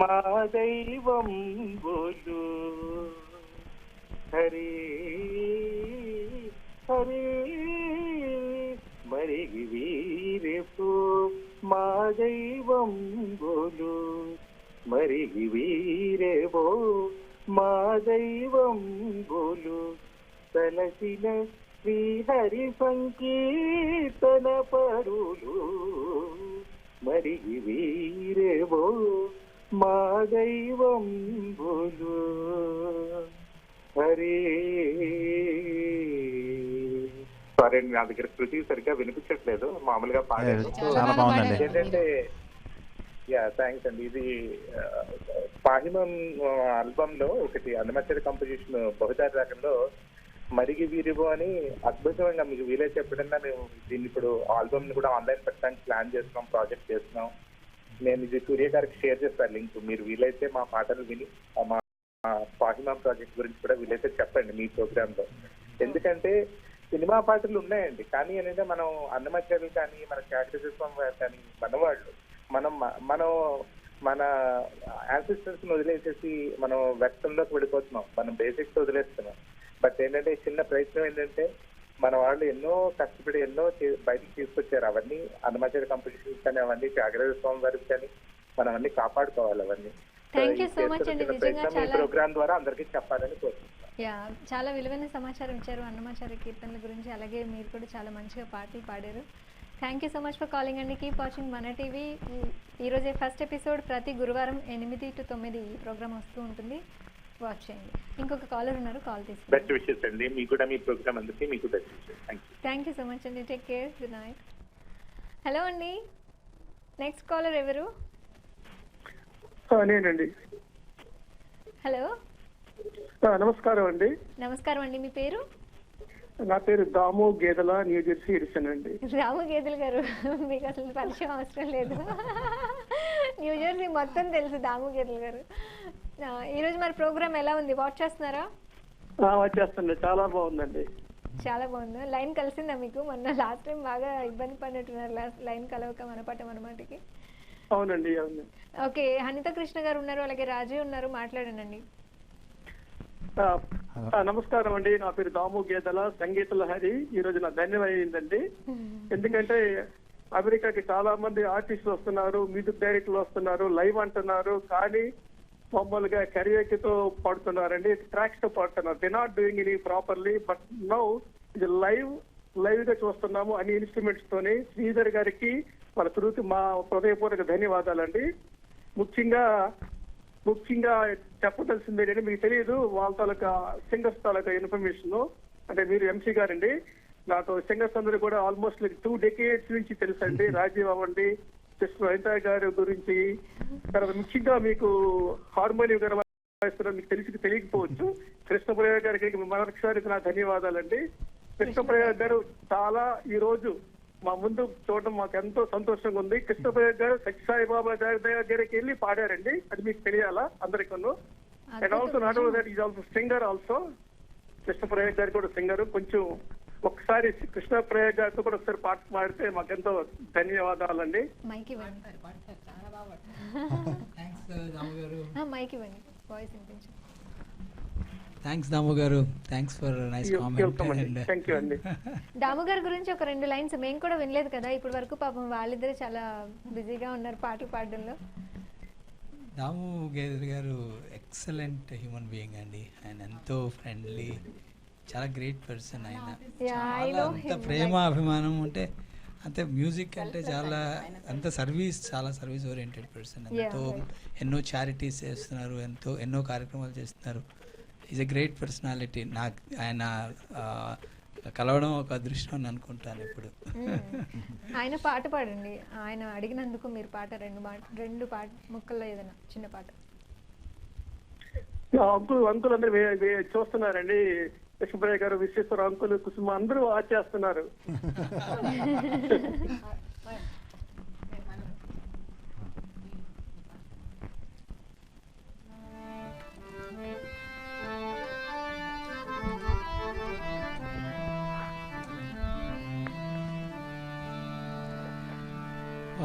మా దైవం బోలు హరి హరి మరిగి వీరిపో మా దైవం బోలు మరిగి వీరేవో మా దైవం బోలు తలసిన శ్రీహరి సంకీర్తన పరులు మరిగి వీరేవో మా దైవం బోలు హరే. సారీ, నా దగ్గర శృతి సరిగ్గా వినిపించట్లేదు, మామూలుగా పాడాను. ఏంటంటే థ్యాంక్స్ అండి. ఇది పాహిమం ఆల్బమ్ లో ఒకటి అన్నమాచార్య కంపోజిషన్ బహుదైర రాగంలో మరిగి వీరివో అని అద్భుతంగా, మీకు వీలైతే ఎప్పుడన్నా మేము దీన్ని ఇప్పుడు ఆల్బమ్ ని కూడా ఆన్లైన్ పెట్టడానికి ప్లాన్ చేస్తున్నాం, ప్రాజెక్ట్ చేస్తున్నాం. నేను ఇది సూర్య గారికి షేర్ చేస్తాను లింక్. మీరు వీలైతే మా పాటలు విని మా పాహిమాం ప్రాజెక్ట్ గురించి కూడా వీలైతే చెప్పండి మీ ప్రోగ్రామ్ లో. ఎందుకంటే సినిమా పాటలు ఉన్నాయండి, కానీ ఏంటంటే మనం అన్నమాచార్యులు కానీ మన త్యాగరాజ స్వామి గారు కానీ మనవాళ్ళు మనం మన యాన్సిస్టర్స్ ని వదిలేసేసి మనం వెస్టర్న్లోకి వెళ్ళిపోతున్నాం, మనం బేసిక్స్ వదిలేస్తున్నాం. బట్ ఏంటంటే చిన్న ప్రయత్నం ఏంటంటే మన వాళ్ళు ఎన్నో కష్టపడి ఎన్నో బయటకు తీసుకొచ్చారు. అవన్నీ అన్నమాచార్య కాంపిటీషన్స్ కానీ అవన్నీ త్యాగరాజ స్వామి వారికి కానీ మనం అన్ని కాపాడుకోవాలి. అవన్నీ ప్రోగ్రామ్ ద్వారా అందరికీ చెప్పాలని కోరుకుంటున్నాను. చాలా విలువైన సమాచారం ఇచ్చారు అన్నమాచార్య కీర్తనల గురించి. అలాగే మీరు కూడా చాలా మంచిగా పాటలు పాడారు. Thank you so much for calling అండి. కీప్ వాచింగ్ మన టీవీ. ఈరోజే ఫస్ట్ ఎపిసోడ్ ప్రతి గురువారం 8 to 9 ఈ ప్రోగ్రామ్ వస్తూ ఉంటుంది, వాచ్ చేయండి. ఇంకొక కాలర్ ఉన్నారు, కాల్ తీసుకుంటాం. బెస్ట్ విషెస్ అండి మీకు కూడా, మీ ప్రోగ్రామ్ అందుకే మీకు best wishes. Thank you so much అండి. Take care, good night. Hello అండి, నెక్స్ట్ కాలర్ ఎవరు? నేనండి. హలో, నమస్కారం అండి. నమస్కారం అండి, మీ పేరు? నా పేరు దాము గేదెల, న్యూ జెర్సీ ఎడిసన్ అండి. రాము గేదెల గారు, మీకు అసలు పరిచయం అవసరం లేదు, న్యూ జెర్సీ మొత్తం తెలుసు దాము గేదెల గారు. ఈరోజు మరి ప్రోగ్రామ్ ఎలా ఉంది, వాచ్ చేస్తున్నారా? వాచ్ చేస్తాండి, చాలా బాగుందండి. చాలా బాగుంది. లైన్ కలిసిందా మీకు? మొన్న లాస్ట్ టైం బాగా ఇబ్బంది పడినట్టున్నారు, లైన్ కలవక మనమాటకి. అవునండి, అవును. ఓకే, హనిత కృష్ణ గారు ఉన్నారు, అలాగే రాజీ ఉన్నారు, మాట్లాడండి. నమస్కారం అండి, నా పేరు దాము గేదెల, సంగీత లహరి. ఈ రోజు నా ధన్యమైందండి. ఎందుకంటే అమెరికాకి చాలా మంది ఆర్టిస్టులు వస్తున్నారు, మ్యూజిక్ డైరెక్టర్లు వస్తున్నారు, లైవ్ అంటున్నారు, కానీ మామూలుగా కరియోకేతో పాడుతున్నారండి, ట్రాక్స్ తో పాడుతున్నారు. They not doing any properly. But now ఇది లైవ్ గా చూస్తున్నాము అన్ని ఇన్స్ట్రుమెంట్స్ తోని. శ్రీధర్ గారికి వాళ్ళ తిరుగుతూ మా హృదయపూర్వక ధన్యవాదాలండి. ముఖ్యంగా చెప్పదలసింది ఏంటంటే, మీకు తెలియదు వాళ్ళ తాలూకా సింగర్స్ తాలూకా ఇన్ఫర్మేషన్. అంటే మీరు ఎంసీ గారండి, నాకు సింగర్స్ అందరూ కూడా ఆల్మోస్ట్ 2 decades నుంచి తెలుసండి. రాజీవ్ అవ్వండి, సిస్టర్ అనిత గారి గురించి, తర్వాత ముఖ్యంగా మీకు హార్మోనియం గారు మీకు తెలియకపోవచ్చు. కృష్ణప్రయాగ్ గారికి మరొకసారి నా ధన్యవాదాలండి. కృష్ణప్రయాగ్ గారు చాలా ఈ రోజు మా ముందు చూడడం మాకు ఎంతో సంతోషంగా ఉంది. కృష్ణప్రసాద్ గారు సత్యసాయిబాబా గారి దగ్గరికి వెళ్ళి పాడారండి, అది మీకు తెలియాలా అందరికీ. And also not only that is also singer also. Krishnaprasad గారు కూడా సింగర్. కొంచెం ఒకసారి కృష్ణప్రసాద్ గారితో కూడా ఒకసారి పాట పాడితే మాకెంతో ధన్యవాదాలండి. మైక్ ఇవ్వండి, మైక్ ఇవ్వండి, వాయిస్ వినిపించండి. థ్యాంక్స్ దాము గారు, thanks for nice comment. Thank you అండి. దాము గారి గురించి ఒక 2 లైన్స్ మేము కూడా వినలేదు కదా ఇప్పటి వరకు. పాపం వాళ్ళిద్దరు చాలా బిజీగా ఉన్నారు పాటలు పాడడంలో. దాము గారు ఎక్సలెంట్ హ్యూమన్ బీయింగ్ అండి. ఆయన ఎంతో ఫ్రెండ్లీ, చాలా గ్రేట్ పర్సన్. ఆయన చాలా అంత ప్రేమ అభిమానం అంటే అంతే. మ్యూజిక్ అంటే చాలా అంత సర్వీస్, చాలా సర్వీస్ ఓరియంటెడ్ పర్సన్. ఎంతో ఎన్నో చారిటీస్ చేస్తున్నారు, ఎన్నో కార్యక్రమాలు చేస్తున్నారు. Is a great personality. నాకు ఆయన కలవడం ఒక అదృష్టం అని అనుకుంటాను ఇప్పుడు. ఆయన పాట పాడండి, ఆయన అడిగినందుకు మీరు పాట 2 పాట ముక్కల్లో ఏదైనా చిన్న పాట. అంకుల్ అందరూ చూస్తున్నారండి. కృష్ణప్రసాద్ గారు, విశ్వేశ్వర అంకుల్, కుసుమ అందరూ వాచ్ చేస్తున్నారు.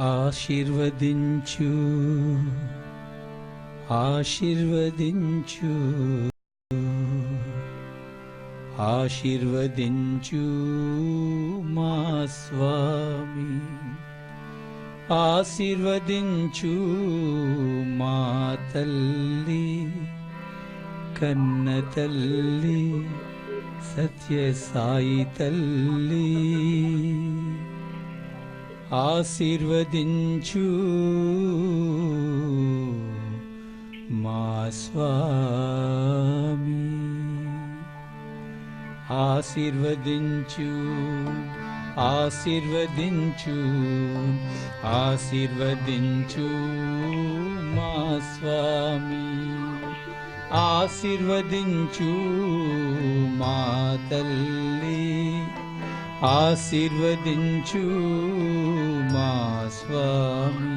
ఆశీర్వదించు ఆశీర్వదించు ఆశీర్వదించు మా స్వామి, ఆశీర్వదించు మా తల్లి, కన్న తల్లి సత్య సాయి తల్లి, ఆశీర్వదించు మా స్వామి, ఆశీర్వదించు ఆశీర్వదించు ఆశీర్వదించు మా స్వామి, ఆశీర్వదించు మా తల్లి, ఆశీర్వదించు మా స్వామి.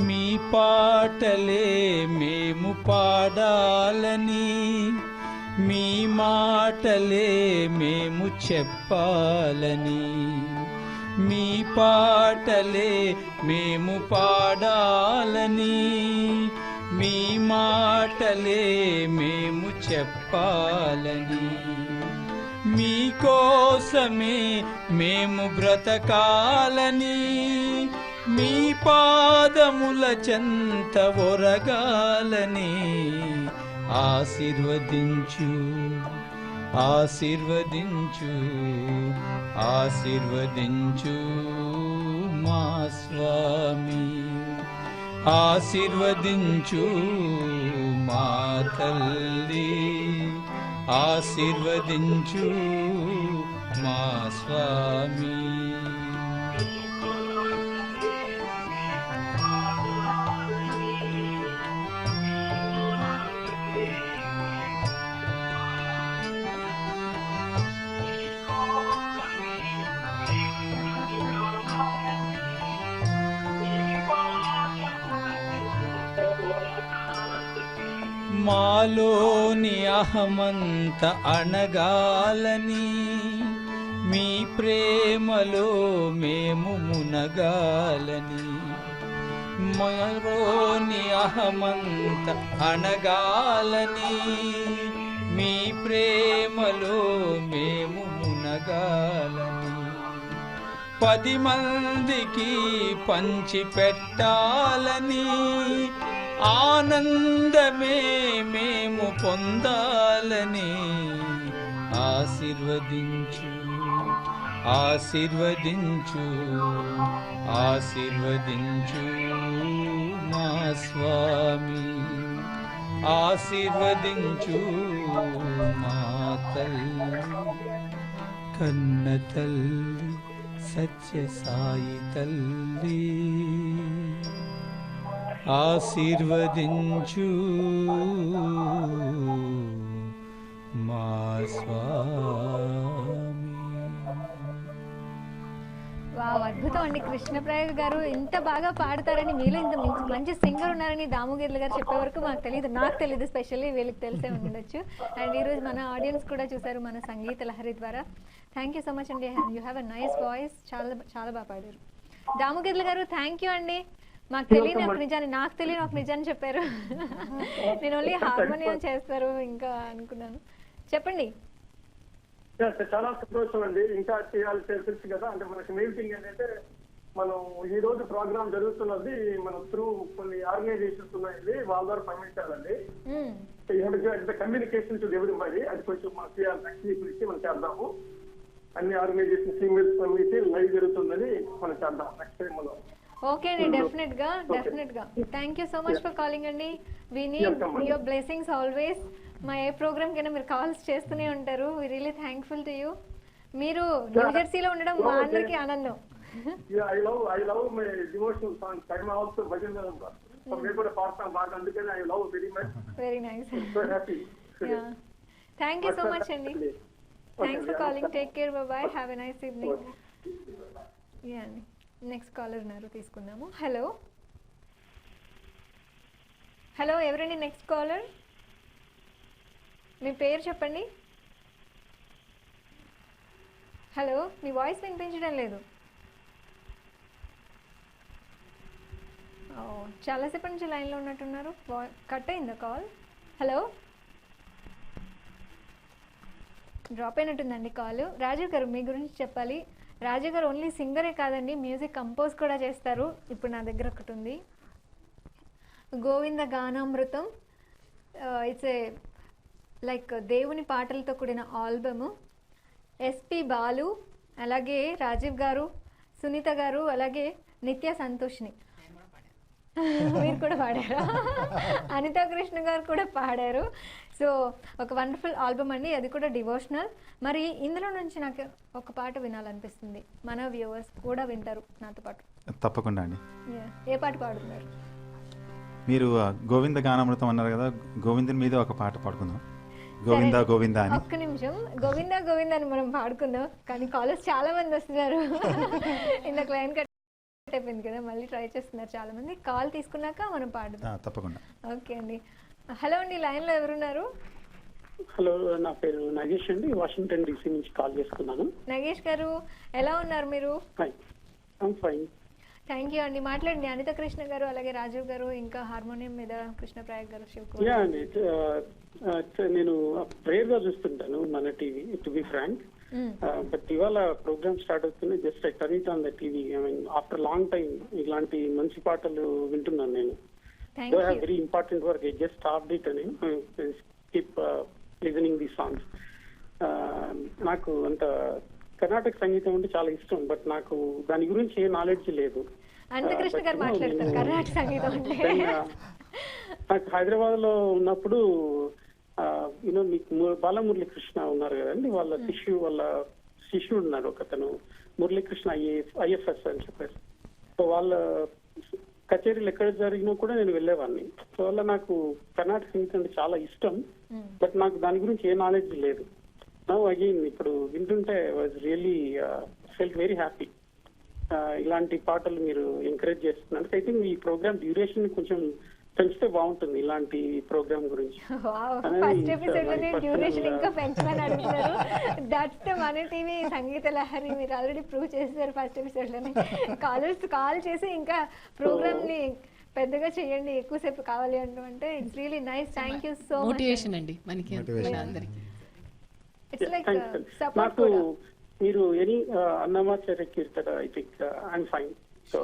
మీ పాటలే మేము పాడాలని, మీ మాటలే మేము చెప్పాలని, మీ పాటలే మేము పాడాలని, మీ మాటలే మేము చెప్పాలని, మీకోసమే మేము బ్రతకాలని, మీ పాదముల చెంత ఒరగాలని, ఆశీర్వదించు ఆశీర్వదించు ఆశీర్వదించు మా స్వామి, ఆశీర్వదించు మా తల్లి, ఆశీర్వదించు మా స్వామి. మాలోని అహమంత అణగాలని, మీ ప్రేమలో మేము మునగాలని, మాలోని అహమంత అణగాలని, మీ ప్రేమలో మేము మునగాలని, 10 మందికి పంచి పెట్టాలని, ఆనందమే మేము పొందాలని, ఆశీర్వదించు ఆశీర్వదించు ఆశీర్వదించు మా స్వామి, ఆశీర్వదించు మా తల్లి, కన్న తల్లి సత్య సాయి తల్లి, ఆశీర్వదించు మా స్వామి. వావ్, అద్భుతం అండి. కృష్ణప్రయాగ గారు ఇంత బాగా పాడతారని, మీలో ఇంత మంచి సింగర్ ఉన్నారని దామోగేర్ల గారు చెప్పే వరకు మాకు తెలియదు, నాకు తెలియదు, స్పెషల్లీ వీళ్ళకి తెలిసే ఉండొచ్చు. అండ్ ఈరోజు మన ఆడియన్స్ కూడా చూసారు మన సంగీత లహరి ద్వారా. థ్యాంక్ యూ సో మచ్ అండి, you have a nice voice, చాలా చాలా బాగా పాడారు. దామోగేర్ల గారు థ్యాంక్ యూ అండి. మాకు తెలియని ఒక నిజాన్ని, నాకు తెలియని ఒక నిజాన్ని చెప్పారు. నేను ఓన్లీ హార్మోనియం చేస్తారు ఇంకా అనుకున్నాను. చెప్పండి. చాలా సంతోషం అండి. ఇంకా చేయాల్సి తెలుసు కదా, అంటే మనకి మెయిన్ థింగ్ ఏంటంటే మనం ఈ రోజు ప్రోగ్రామ్ జరుగుతున్నది మనం త్రూ కొన్ని ఆర్గనైజేషన్స్ ఉన్నాయి, వాళ్ళ ద్వారా పంపించాలండి. కమ్యూనికేషన్ టు ఎవ్రీబడి, అది కొంచెం మనం చేయాలి. నెక్స్ట్ వీక్ నుంచి మనం చేద్దాము. అన్ని ఆర్గనైజేషన్ ఈమెయిల్స్ పంపించి లైవ్ జరుగుతుందని మనం చేద్దాం నెక్స్ట్ టైం మనం. ఓకే అండి, డెఫినెట్ గా. Thank you so much for calling అండి. We need your blessings always. మా ఏ ప్రోగ్రామ్ కైనా మీరు కాల్స్ చేస్తూనే ఉంటారు. We really thankful to you. మీరు న్యూ జెర్సీలో ఉండడం మా అందరికీ ఆనందం. I love my devotional songs. I'm also bhajan మేము కూడా పాడతాం బాగా, అందుకని I love very much. Very nice. So happy. Yeah. Thank you so much అండి. Thanks for calling. Take care. Bye bye. Have a nice evening. Yeah. Next caller ఉన్నారు, తీసుకుందాము. Hello hello, ఎవరండి next caller? మీ పేరు చెప్పండి. Hello, మీ voice వినిపించడం లేదు. చాలాసేపటి నుంచి లైన్లో ఉన్నట్టున్నారు. కట్ అయిందా కాల్? హలో, డ్రాప్ అయినట్టుందండి కాల్. రాజీవ్ గారు మీ గురించి చెప్పాలి. రాజీవ్ గారు ఓన్లీ సింగరే కాదండి, మ్యూజిక్ కంపోజ్ కూడా చేస్తారు. ఇప్పుడు నా దగ్గర ఒకటి ఉంది, గోవింద గానామృతం. ఇట్స్ ఏ లైక్ దేవుని పాటలతో కూడిన ఆల్బము. ఎస్పి బాలు, అలాగే రాజీవ్ గారు, సునీత గారు, అలాగే నిత్య సంతోష్ని మీరు కూడా పాడారు, అనితా కృష్ణ గారు కూడా పాడారు. సో ఒక వండర్ఫుల్ ఆల్బమ్ అండి, అది కూడా డివోషనల్. మరి ఇందులో నుంచి నాకు ఒక పాట వినాలనిపిస్తుంది, మన వ్యూవర్స్ కూడా వింటారు నాతో పాటు. తప్పకుండా అండి. ఏ పాట పాడుతున్నారు మీరు? గోవింద గానామృతం అన్నారు కదా, గోవిందుని మీద ఒక పాట పాడుకుందాం. గోవిందా గోవిందా అని. ఒక్క నిమిషం, గోవిందా గోవిందా అని మనం పాడుకుందాం. కానీ కాలర్స్ చాలా మంది వస్తున్నారు. ఇందాక లైన్ కట్ అయిపోయింది కదా, మళ్ళీ ట్రై చేస్తున్నారు చాలా మంది. కాల్ తీసుకున్నాక మనం పాడుదాం. తప్పకుండా. ఓకే అండి. హలో అండి, లైన్ లో ఎవరున్నారు? హలో, నా పేరు నగేష్ అండి, వాషింగ్టన్ డీసీ నుంచి కాల్ చేస్తున్నాను. నగేష్ గారు, ఎలా ఉన్నారు మీరు? ఫైన్, థ్యాంక్ యూ అండి. మాట్లాడండి. అనిత కృష్ణ గారు, అలాగే రాజీవ్ గారు, ఇంకా హార్మోనియం మీద కృష్ణప్రయాగ్ గారు, శివకుమార్. యా అండి, నేను ప్రేయర్ గా చూస్తుంటాను మన TV, to be frank. But ఇవాళ ప్రోగ్రామ్ స్టార్ట్ అవుతుంది, just I turn it on the TV. I mean after long time ఇలాంటి మంచి పాటలు వింటున్నాను నేను. Though have very important work. I just start it అని కీప్ లిజనింగ్ ది సాంగ్స్. నాకు అంత కర్ణాటక సంగీతం అంటే చాలా ఇష్టం, బట్ నాకు దాని గురించి ఏ నాలెడ్జ్ లేదు. నాకు హైదరాబాద్ లో ఉన్నప్పుడు యూనో మీకు బాలమురళీకృష్ణ ఉన్నారు కదండి, వాళ్ళ శిష్యుడు ఉన్నారు ఒకతను, మురళీకృష్ణ ఐఎఫ్ఎస్ అని చెప్పేసి. సో వాళ్ళ కచేరీలు ఎక్కడ జరిగినా కూడా నేను వెళ్ళేవాడిని. సో వల్ల నాకు కర్ణాటక సంగీతం అంటే చాలా ఇష్టం, బట్ నాకు దాని గురించి ఏ నాలెడ్జ్ లేదు. నౌ అగైన్ ఇప్పుడు వింటుంటే was really felt very happy. ఇలాంటి పాటలు మీరు ఎంకరేజ్ చేస్తున్నారు. ఐ థింక్ ఈ ప్రోగ్రామ్ డ్యూరేషన్ కొంచెం పెంచితే బాగుంటుంది ఇలాంటి ప్రోగ్రామ్ గురించి. ఫస్ట్ ఎపిసోడ్ లోనే డ్యూరేషన్ ఇంకా పెంచమని అడుగుతున్నారు. దట్స్ మన టీవీ సంగీత లహరి. మీరు ఆల్రెడీ ప్రూవ్ చేశారు ఫస్ట్ ఎపిసోడ్ లోనే. కాలర్స్ కాల్ చేసి ఇంకా ప్రోగ్రామ్ ని పెద్దగా చేయండి, ఎక్కువసేపు కావాలి అంటే it's really nice. Thank you so much. Motivation అండి మనకి అందరికి. It's like support. నాకు మీరు any Annamacharya Keerthana I think I'm fine. So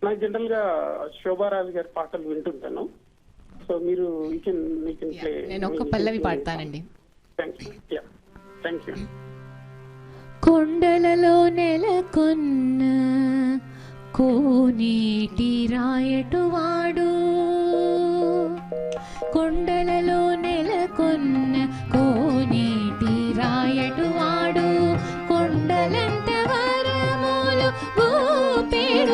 నాకు జనరల్ గా శోభారాజు గారి పాటలు వింటుంటాను. సో మీరు యూ కెన్ ప్లే. నేను ఒక పల్లవి పాడతానండి. Thank you. కొండలలో నెలకొన్న కోనేటి రాయటువాడు కొండలలో నెలకొన్న కోనేటి రాయటువాడు కొండలంత వరములు గోపెడువాడు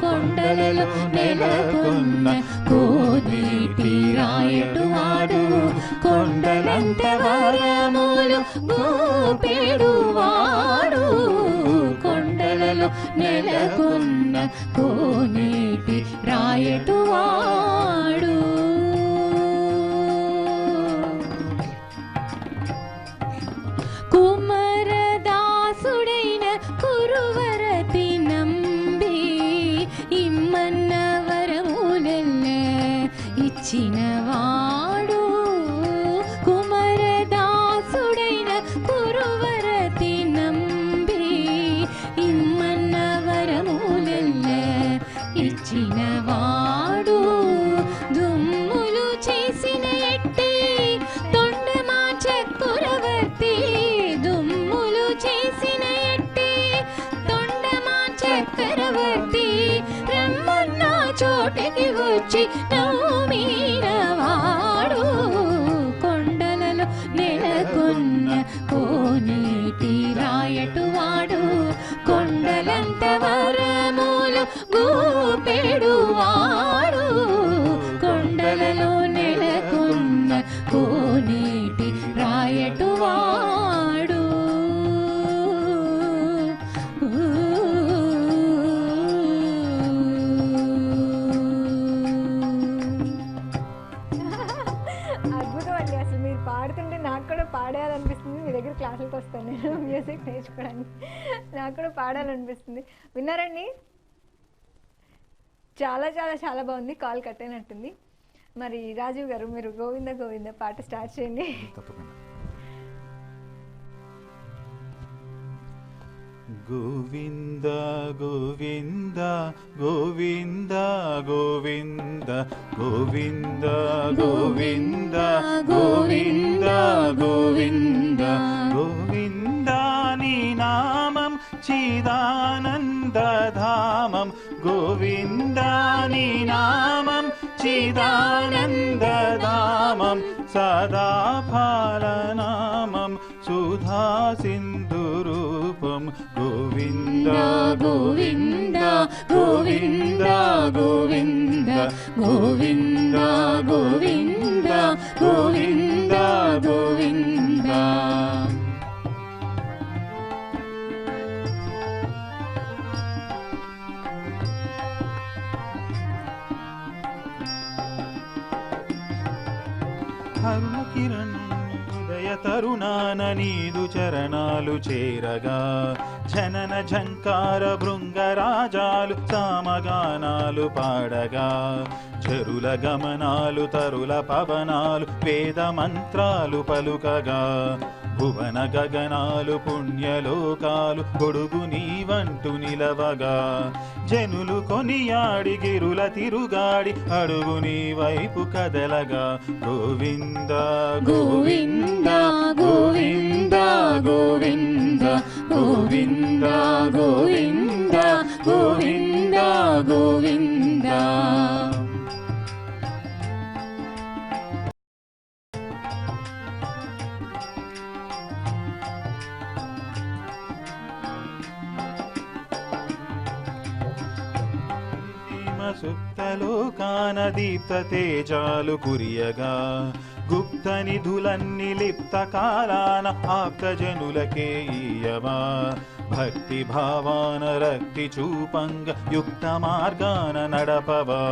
కొండలలో నెలకొన్న కోనేటి రాయటువాడు కొండలంత వరములు గోపెడువాడు కొండలలో నెలకొన్న కోనేటి రాయటువాడు కుమరదాసుడైన కురువరతి నంబి ఇమ్మన్న వరములెల్ల ఇచ్చినవాడు కుమరదాసుడైన కురువరతి నంబి ఇమ్మన్న వరములెల్ల ఇచ్చినవాడు దుమ్ములు చేసిన ఎట్టి తొండమా చక్రవర్తి దుమ్ములు చేసిన ఎట్టి తొండమా చక్రవర్తి రమ్మన్న చోటికి వచ్చి నవ్వుమీనవాడు కొండలలో నెలకొన్న కోనేటి రాయటువాడు కొండలంత వరములు గోపెడువాడు కొండలలో నెలకొన్న కోనేటి రాయటువాడు అద్భుతం అండి. అసలు మీరు పాడుతుంటే నాకు కూడా పాడాలనిపిస్తుంది. మీ దగ్గర క్లాసులకు వస్తాను నేను మ్యూజిక్ నేర్చుకోవడానికి. నాకు కూడా పాడాలనిపిస్తుంది. విన్నారండి? చాలా చాలా చాలా బాగుంది. కాల్ కట్ అయినట్టుంది. మరి రాజీవ్ గారు మీరు గోవింద గోవింద పాట స్టార్ట్ చేయండి. తప్పకుండా. గోవింద గోవింద గోవింద గోవింద గోవింద గోవింద గోవింద గోవింద గోవింద నీ నామం చిదానందధామం గోవింద నీ నామం చిదానందధామం సదా ఫాలనామం సుధా సింధురూపం గోవింద గోవింద గోవింద గోవింద గోవింద గోవింద గోవింద గోవింద అరుణ కిరణం హృదయ తరుణాన నీదు చరణాలు చేరగా జనన ఝంకార భృంగరాజాలు సామగానాలు పాడగా చెరుల గమనాలు తరుల పవనాలు వేద మంత్రాలు పలుకగా భువన గగనాలు పుణ్యలోకాలు గొడుగు నీవంటూ నిలవగా జనులు కొనియాడి గిరుల తిరుగాడి అడుగు నీ వైపు కదలగా గోవింద గోవింద గోవింద గోవింద గోవింద గోవింద గోవింద గోవింద సుప్తలోకాన దీప్త తేజాలు కురియగా గుప్త నిధులన్నీ లిప్త కాలాన ఆప్త జనులకే ఇయ్యవా భక్తి భావాన రక్తి చూపంగ యుక్త మార్గాన నడపవా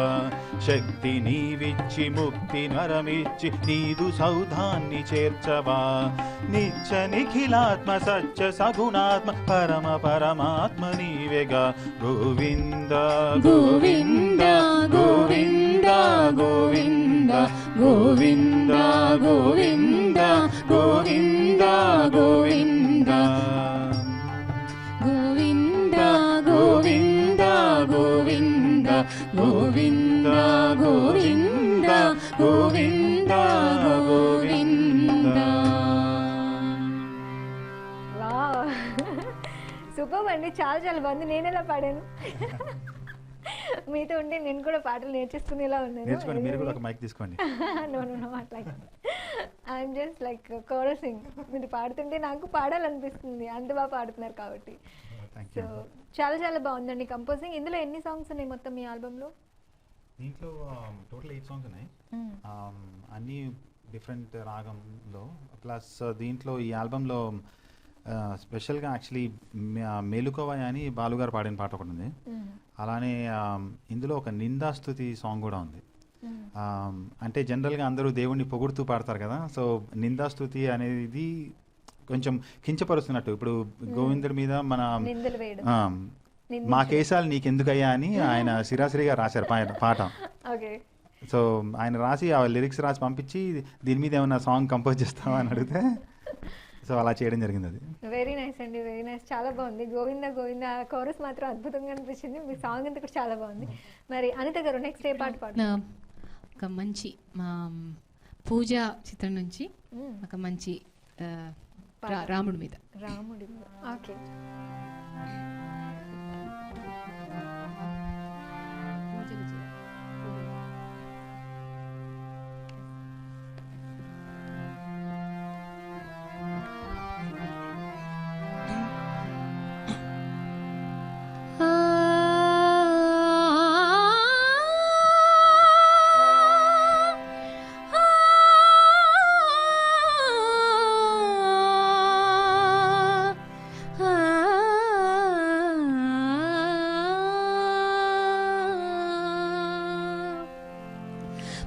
శక్తి నీవిచ్చి ముక్తి నరమిచ్చి నీదు సౌధాన్ని చేర్చవా నిత్య నిఖిలాత్మ సత్య సగుణాత్మ పరమ పరమాత్మ నీవేగా గోవింద గోవింద గోవింద గోవింద గోవింద గోవింద గోవింద గోవింద గోవింద గోవింద గోవింద గోవింద గోవింద గోవింద గోవింద. వావ్, సూపర్ అండి. చాలా చాలా బాగుంది. నేను ఎలా పాడాను? మీతో ఉంటే నేను కూడా పాటలు నేర్చేసుకునేలా ఉన్నాను. నేర్చుకోండి, మీరు కూడా ఒక మైక్ తీసుకోండి. నో అట్లా ఐఎమ్ జస్ట్ లైక్ కోరసింగ్. మీరు పాడుతుంటే నాకు పాడాలనిపిస్తుంది, అంత బాగా పాడుతున్నారు కాబట్టి. సో చాలా చాలా బాగుందండి కంపోజింగ్. ఇందులో ఎన్ని సాంగ్స్ ఉన్నాయి మొత్తం మీ ఆల్బంలో? దీంట్లో టోటల్ 8 సాంగ్స్ ఉన్నాయి, అన్నీ డిఫరెంట్ రాగంలో. ప్లస్ దీంట్లో ఈ ఆల్బంలో స్పెషల్గా యాక్చువల్లీ మేలుకోవా అని బాలుగారు పాడిన పాట ఒకటి ఉంది. అలానే ఇందులో ఒక నిందాస్తుతి సాంగ్ కూడా ఉంది. అంటే జనరల్గా అందరూ దేవుణ్ణి పొగుడుతూ పాడతారు కదా, సో నిందాస్తుతి అనేది కొంచెం కించపరుస్తున్నట్టు. ఇప్పుడు గోవిందుడి మీద మన మా కేసాలు నీకెందుకయ్యా అని ఆయన సిరాసిరిగా రాశారు పాట. సో ఆయన రాసి ఆ లిరిక్స్ రాసి పంపించి దీని మీద ఏమన్నా సాంగ్ కంపోజ్ చేస్తావా అని అడిగితే సో అలా చేయడం జరిగింది. అది వెరీ నైస్ అండి, వెరీ నైస్, చాలా బాగుంది. గోవింద గోవింద కోరస్ మాత్రం అద్భుతంగా అనిపించింది. మీ సాంగ్ అంతా కూడా చాలా బాగుంది. మరి అనిత గారు నెక్స్ట్ ఏ పాట పాడు? ఒక మంచి పూజ చిత్రం నుంచి ఒక మంచి రాముడి మీద. ఓకే.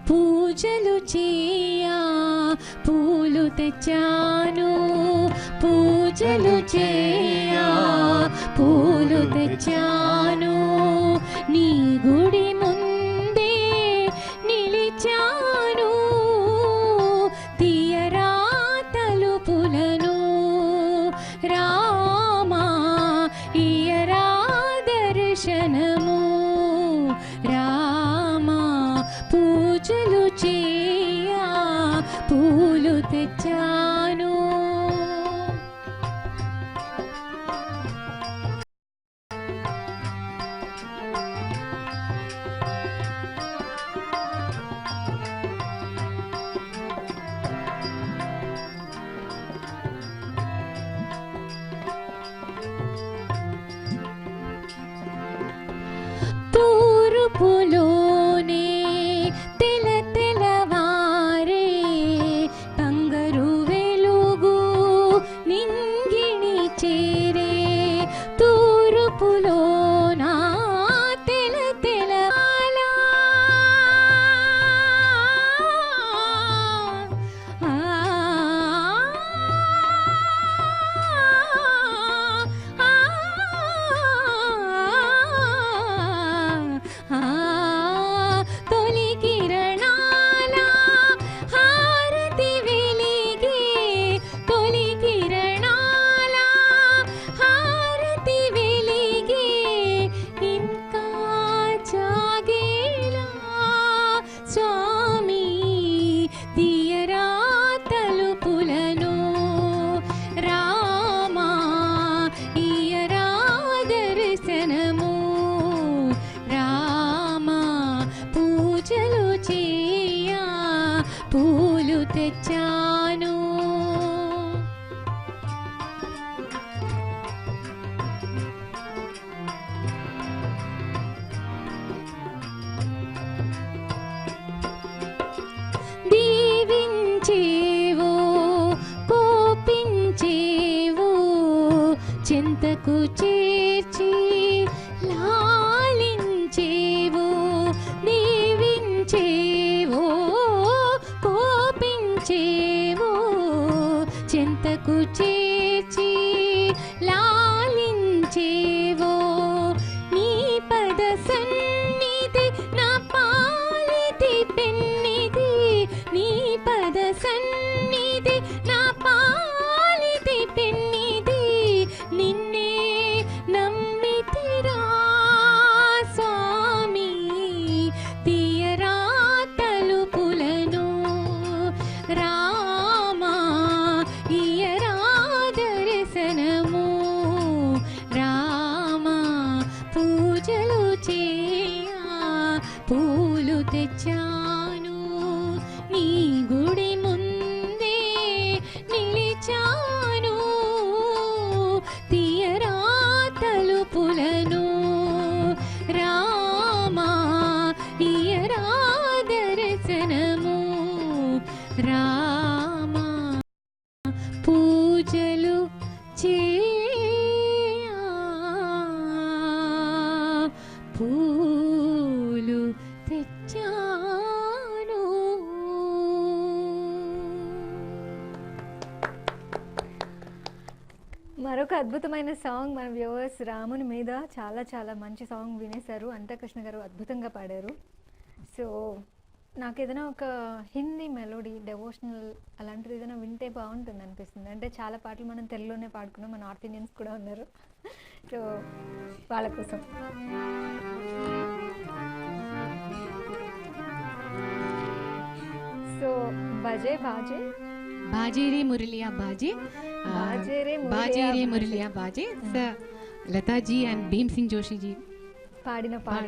పూజలు చేయా పూలు తెచ్చాను, పూజలు చేయా పూలు తెచ్చాను, నీ గుడి ముందే నిలిచాను, తీయరా తలుపులను రామా ఇయరా దర్శనము, రామా పూజలు చేయా పూలు తెచ్చాను. తూర్పులోనే తెల తెలవారే తంగరు వెలుగు నింగిని చేరే, తూర్పులోనా తెల తెలవాలా తొలి కిరణాల హారతి వెలిగే, తొలి కిరణాల హారతి వెలిగే, ఇంకా జాగేలా స్వామి తీయరా తలుపులను, రామా ఇయరా దర్శనము, రామా పూజలు చేయా పూలు తెచ్చాను. దీవించేవో కోపించేవో చింతకు చేర్చి లాలించేవో, దీవించేవో కోపించేవో చింతకు చేర్చి లాలించేవో, నీ పద సన్నిధి నా పాలిటి పెన్నిధి, నీ పద సన్నిధి నా పాలిటి పెన్నిధి, నిన్నే నమ్మితిరా స్వామి తీయరా తలుపులను, రామా ఇయరా దర్శనము, రామా పూజలు చేయా చేయా పూలు తెచ్చాను. మరొక అద్భుతమైన సాంగ్ మన వ్యూవర్స్ రాముని మీద చాలా చాలా మంచి సాంగ్ వినేశారు. అంతకృష్ణ గారు అద్భుతంగా పాడారు. సో నాకు ఏదైనా ఒక హిందీ మెలోడీ డెవోషనల్ అలాంటిది ఏదైనా వింటే బాగుంటుంది అనిపిస్తుంది. అంటే చాలా పాటలు మనం తెలుగులోనే పాడుకున్నాం, మన నార్త్ ఇండియన్స్ కూడా ఉన్నారు. సో వాళ్ళ కోసం సో బజే బాజే बाजे रे मुरलिया बाजे, बाजे रे मुरलिया बाजे. లతా జీ అండ్ భీమ్ సింగ్ జోషి జీ పాడిన పాట.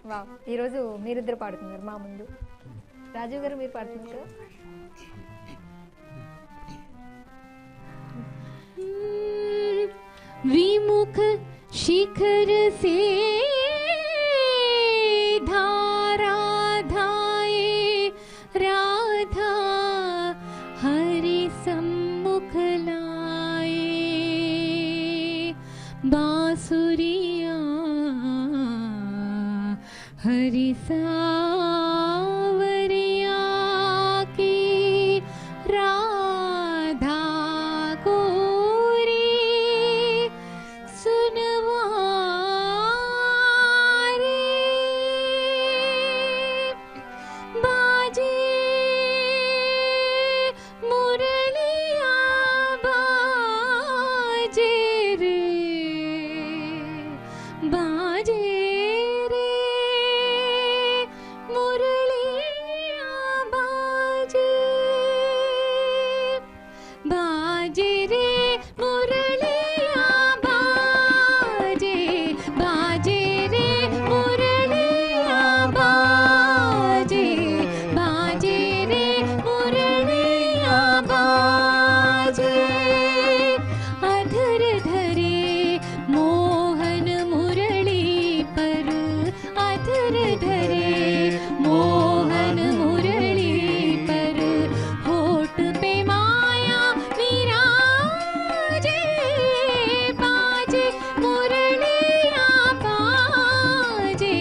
వా, ఈరోజు మీరిద్దరు పాడుతున్నారు మా ముందు. రాజీవ్ గారు మీరు పాడుతున్నారు. विमुख शिखर से धारा धाये राधा हरि सम्मुख लाए बांसुरिया हरि सावरिया की राधा गोरी सुनवारे बाजे मुरलिया बाजे रे बाजे रे मुरलिया बाजे बाजे रे मुरलिया बाजे बाजे रे मुरलिया बाजे बाजे रे मुरलिया बाजे अधर धरे मोहन मुरली पर अधर धरे मोहन मुरली पर होठ पे माया विराजे बाजे मुरलिया बाजे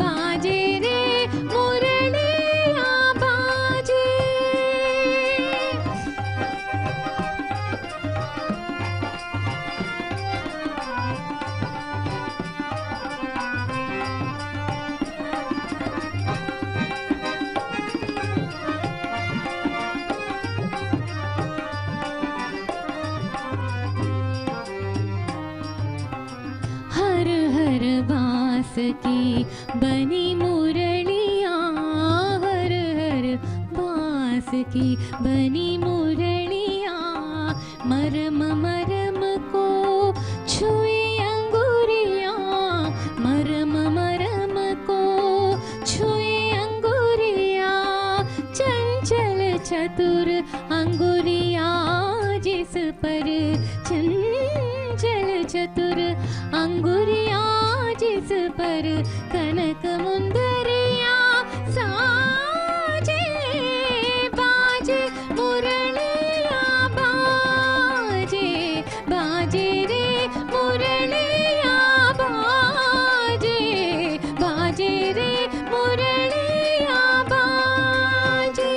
बाजे रे मुरलिया बाजे हर हर बांस की बनी मुरलियाँ हर हर बांस की बनी मुरलियाँ मरम मरम को छुए अंगुरियाँ मरम मरम को छुए अंगुरियाँ चंचल चतुर अंगुरियाँ जिस पर चंचल चतुर अंगुरिया जिस पर कनक मुंदरिया साजे बाजे मुरलिया बाजे बाजे रे मुरलिया बाजे बाजे रे मुरलिया बाजे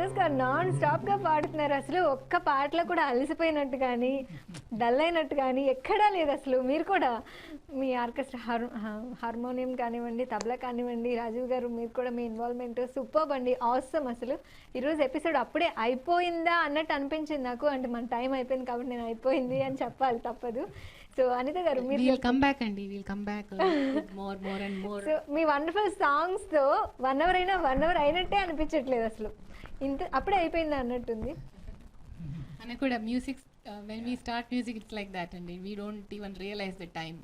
కంటిన్యూస్గా నాన్ స్టాప్గా పాడుతున్నారు. అసలు ఒక్క పాటలో కూడా అలసిపోయినట్టు కానీ డల్ అయినట్టు కానీ ఎక్కడా లేదు. అసలు మీరు కూడా మీ ఆర్కెస్ట్రా హార్మోనియం కానివ్వండి, తబలా కానివ్వండి, రాజీవ్ గారు మీరు కూడా మీ ఇన్వాల్వ్మెంట్ సూపర్బ్ అండి, ఆసమ్. అసలు ఈరోజు ఎపిసోడ్ అప్పుడే అయిపోయిందా అన్నట్టు అనిపించింది నాకు. అంటే మన టైం అయిపోయింది కాబట్టి నేను అయిపోయింది అని చెప్పాలి, తప్పదు. సో అనిత గారు మీరు కమ్ బ్యాక్ అండి, will come back more more and more. So మీ వండర్ఫుల్ సాంగ్స్తో 1 hour అయినా 1 hour అయినట్టే అనిపించట్లేదు అసలు. ఇంత అప్పుడే అయిపోయిందా అన్నట్టుంది. అని కూడా music when we start music it's like that and we don't even realize the time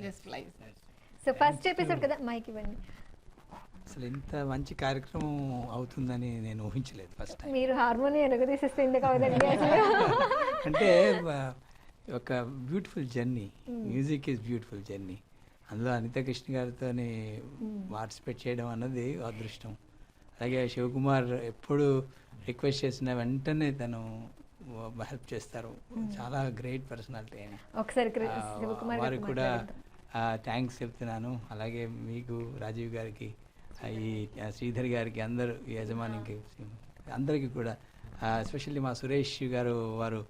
just flies. So first episode కదా, మైక్ ఇవ్వండి. అసలు ఇంత మంచి కార్యక్రమం అవుతుందని నేను ఊహించలేదు ఫస్ట్ టైం. మీరు హార్మోనియం ఎలుగు తీసేస్తే ఎందుకు అవుతుంది అసలు. అంటే ఒక beautiful journey, music is beautiful journey. అందులో అనిత కృష్ణ గారితో పార్టిసిపేట్ చేయడం అన్నది అదృష్టం. అలాగే శివకుమార్ ఎప్పుడు రిక్వెస్ట్ చేసిన వెంటనే తను హెల్ప్ చేస్తారు. చాలా గ్రేట్ పర్సనాలిటీ ఆయన. వారికి కూడా థ్యాంక్స్ చెప్తున్నాను. అలాగే మీకు, రాజీవ్ గారికి, ఈ శ్రీధర్ గారికి, అందరూ యజమానికి అందరికీ కూడా, ఎస్పెషల్లీ మా సురేష్ గారు వారు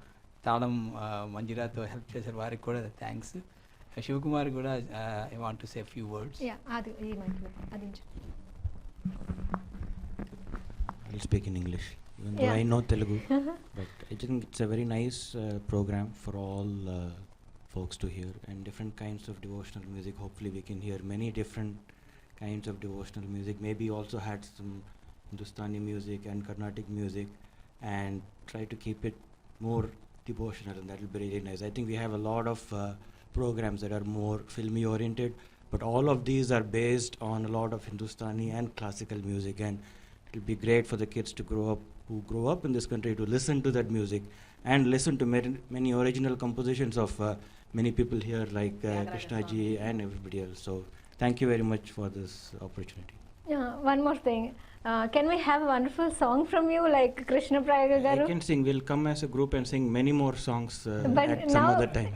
తాళం మంజిరాతో హెల్ప్ చేశారు, వారికి కూడా థ్యాంక్స్. శివకుమార్ కూడా I want to say few words. I'll speak in English, even though I know Telugu. But I think it's a very nice program for all folks to hear, and different kinds of devotional music. Hopefully we can hear many different kinds of devotional music. Maybe also had some Hindustani music and Carnatic music, and try to keep it more devotional, and that will be really nice. I think we have a lot of programs that are more filmy oriented, but all of these are based on a lot of Hindustani and classical music, and it will be great for the kids to who grow up in this country to listen to that music and listen to many original compositions of many people here like Krishna ji and everybody else. So thank you very much for this opportunity. One more thing, can we have a wonderful song from you like Krishna Prayaga garu? I can sing. We'll come as a group and sing many more songs at some other time.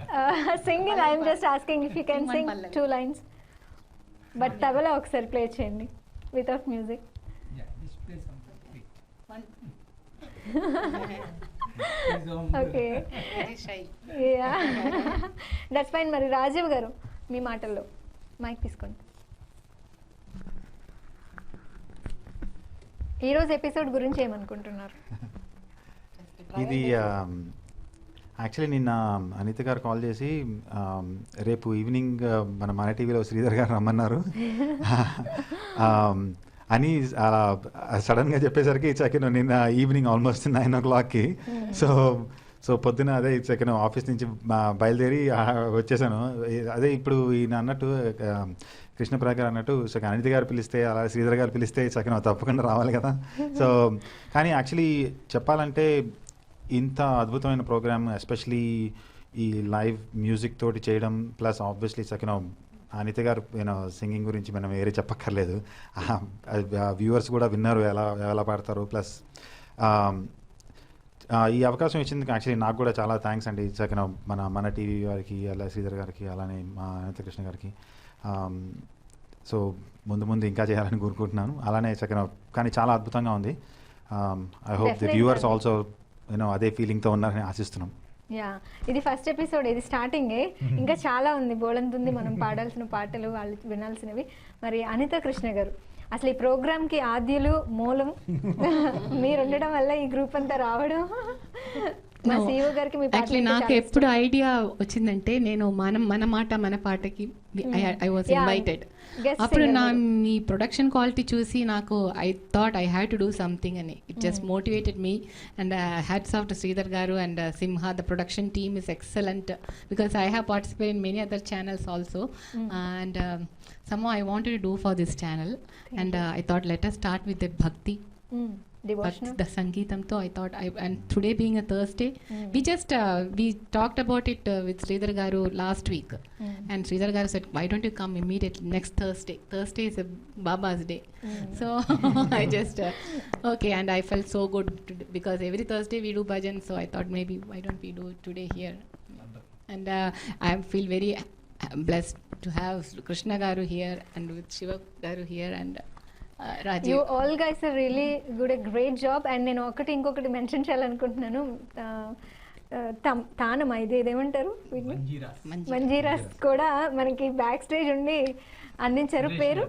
Single, I am just asking if you can sing 2 lines. But tabla okkari play cheyandi without music. Okay. Yeah. That's fine. మరి రాజీవ్ గారు మీ మాటల్లో mic తీసుకోండి. ఈరోజు episode గురించి ఏమనుకుంటున్నారు? ఇది actually నిన్న అనిత గారు call చేసి రేపు ఈవినింగ్ మన టీవీలో శ్రీధర్ గారు రమ్మన్నారు అని సడన్గా చెప్పేసరికి ఇచ్చాక నిన్న ఈవినింగ్ ఆల్మోస్ట్ 9 o'clockకి సో పొద్దున అదే ఇచ్చాక ఆఫీస్ నుంచి బయలుదేరి వచ్చేసాను. అదే ఇప్పుడు ఈయన అన్నట్టు కృష్ణప్రసాద్ గారు అన్నట్టు సో అనిత గారు పిలిస్తే అలా శ్రీధర్ గారు పిలిస్తే చక్కన తప్పకుండా రావాలి కదా. సో కానీ యాక్చువల్లీ చెప్పాలంటే ఇంత అద్భుతమైన ప్రోగ్రామ్, ఎస్పెషలీ ఈ లైవ్ మ్యూజిక్ తోటి చేయడం, ప్లస్ ఆబ్వియస్లీ చక్కన అనిత గారు సింగింగ్ గురించి మనం వేరే చెప్పక్కర్లేదు. వ్యూవర్స్ కూడా విన్నారు ఎలా పాడతారు. ప్లస్ ఈ అవకాశం ఇచ్చింది యాక్చువల్లీ నాకు కూడా చాలా థ్యాంక్స్ అండి. చక్కన మన టీవీ వారికి, అలా శ్రీధర్ గారికి, అలానే మా అనిత కృష్ణ గారికి. సో ముందు ఇంకా చేయాలని కోరుకుంటున్నాను. అలానే చక్కన కానీ చాలా అద్భుతంగా ఉంది. I hope the viewers also అదే ఫీలింగ్తో ఉన్నారని ఆశిస్తున్నాం. యా, ఇది ఫస్ట్ ఎపిసోడ్, ఇది స్టార్టింగే. ఇంకా చాలా ఉంది, బోళంతుంది మనం పాడాల్సిన పాటలు, వాళ్ళు వినాల్సినవి. మరి అనిత కృష్ణ గారు, అసలు ఈ ప్రోగ్రామ్కి ఆద్యులు మూలం మీరు ఉండడం వల్ల ఈ గ్రూప్ అంతా రావడం. యాక్చువల్లీ నాకు ఎప్పుడు ఐడియా వచ్చిందంటే, నేను మన మాట మన పాటకి ఐ వాజ్ ఇన్వైటెడ్. అప్పుడు మీ ప్రొడక్షన్ క్వాలిటీ చూసి నాకు I thought I have to do something అని. It just motivated me. And hats off to Sridhar garu and Simha. The production team is excellent because I have participate in many other channels also. And somehow I wanted to do for this channel, and I thought let us start with the bhakti, devotional, the sangeetam. So I thought and today being a Thursday, we talked about it with Sridhar garu last week, and Sridhar garu said, why don't you come immediately next Thursday is a Baba's day. So I just okay, and I felt so good because every Thursday we do bhajan, so I thought maybe why don't we do it today here. And I feel very blessed to have Krishna garu here and with Shiva garu here, and Rajeev. You all guys are really good a great job. And నేను ఇంకొకటి mention చేయాలనుకుంటున్నాను. తానమా ఇదేమంటారు మంజీరాస్ కూడా మనకి back stage ఉండి అందించారు. పేరు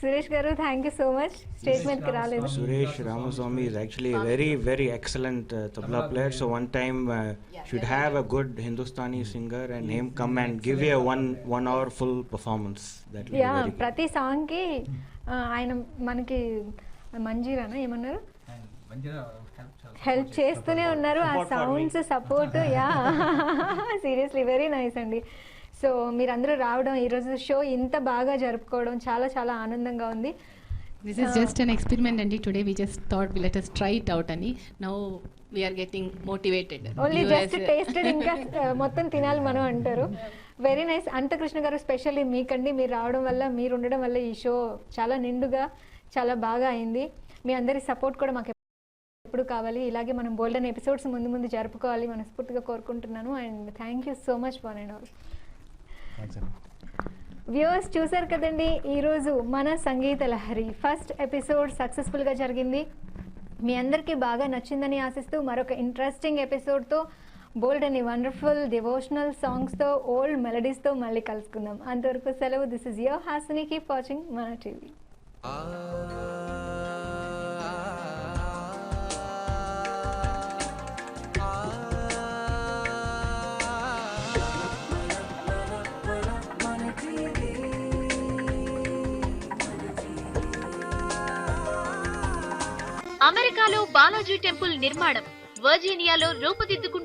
సురేష్ గారు thank you so much. Stage మీదకి రాలేదు. Suresh Ramaswamy is actually a very excellent tabla player. So one time should have a good Hindustani singer and him come and give you a one hour full performance. That will be very good. ప్రతి song కి ఆయన మనకి మంజీరానా ఏమన్నారు help చేస్తూనే ఉన్నారు. ఆ sounds support seriously very nice అండి. So మీరందరూ రావడం, ఈరోజు షో ఇంత బాగా జరుపుకోవడం చాలా చాలా ఆనందంగా ఉంది. This is just an experiment, and today we just thought let us try it out, and now we are getting motivated. Only just tasted, ఇంకా మొత్తం తినాలి మనం అంటారు. Very nice. అంతకృష్ణ గారు స్పెషల్లీ మీకండి, మీరు రావడం వల్ల, మీరు ఉండడం వల్ల ఈ షో చాలా నిండుగా చాలా బాగా అయింది. మీ అందరి సపోర్ట్ కూడా మాకు ఎప్పుడు కావాలి. ఇలాగే మనం బోల్డెన్ ఎపిసోడ్స్ ముందు జరుపుకోవాలి మనస్ఫూర్తిగా కోరుకుంటున్నాను. And thank you so much one and all. Viewers చూసారు కదండి, ఈరోజు మన సంగీత లహరి ఫస్ట్ ఎపిసోడ్ సక్సెస్ఫుల్గా జరిగింది. మీ అందరికీ బాగా నచ్చిందని ఆశిస్తూ మరొక ఇంట్రెస్టింగ్ ఎపిసోడ్తో, బోల్డ్ అని వండర్ఫుల్ డివోషనల్ సాంగ్స్తో, ఓల్డ్ మెలడీస్తో మళ్ళీ కలుసుకుందాం. అంతవరకు సెలవు. This is your Hasini. Keep watching మన టీవీ. అమెరికాలో బాలాజీ టెంపుల్ నిర్మాణం వర్జీనియాలో రూపుదిద్దుకుంటున్న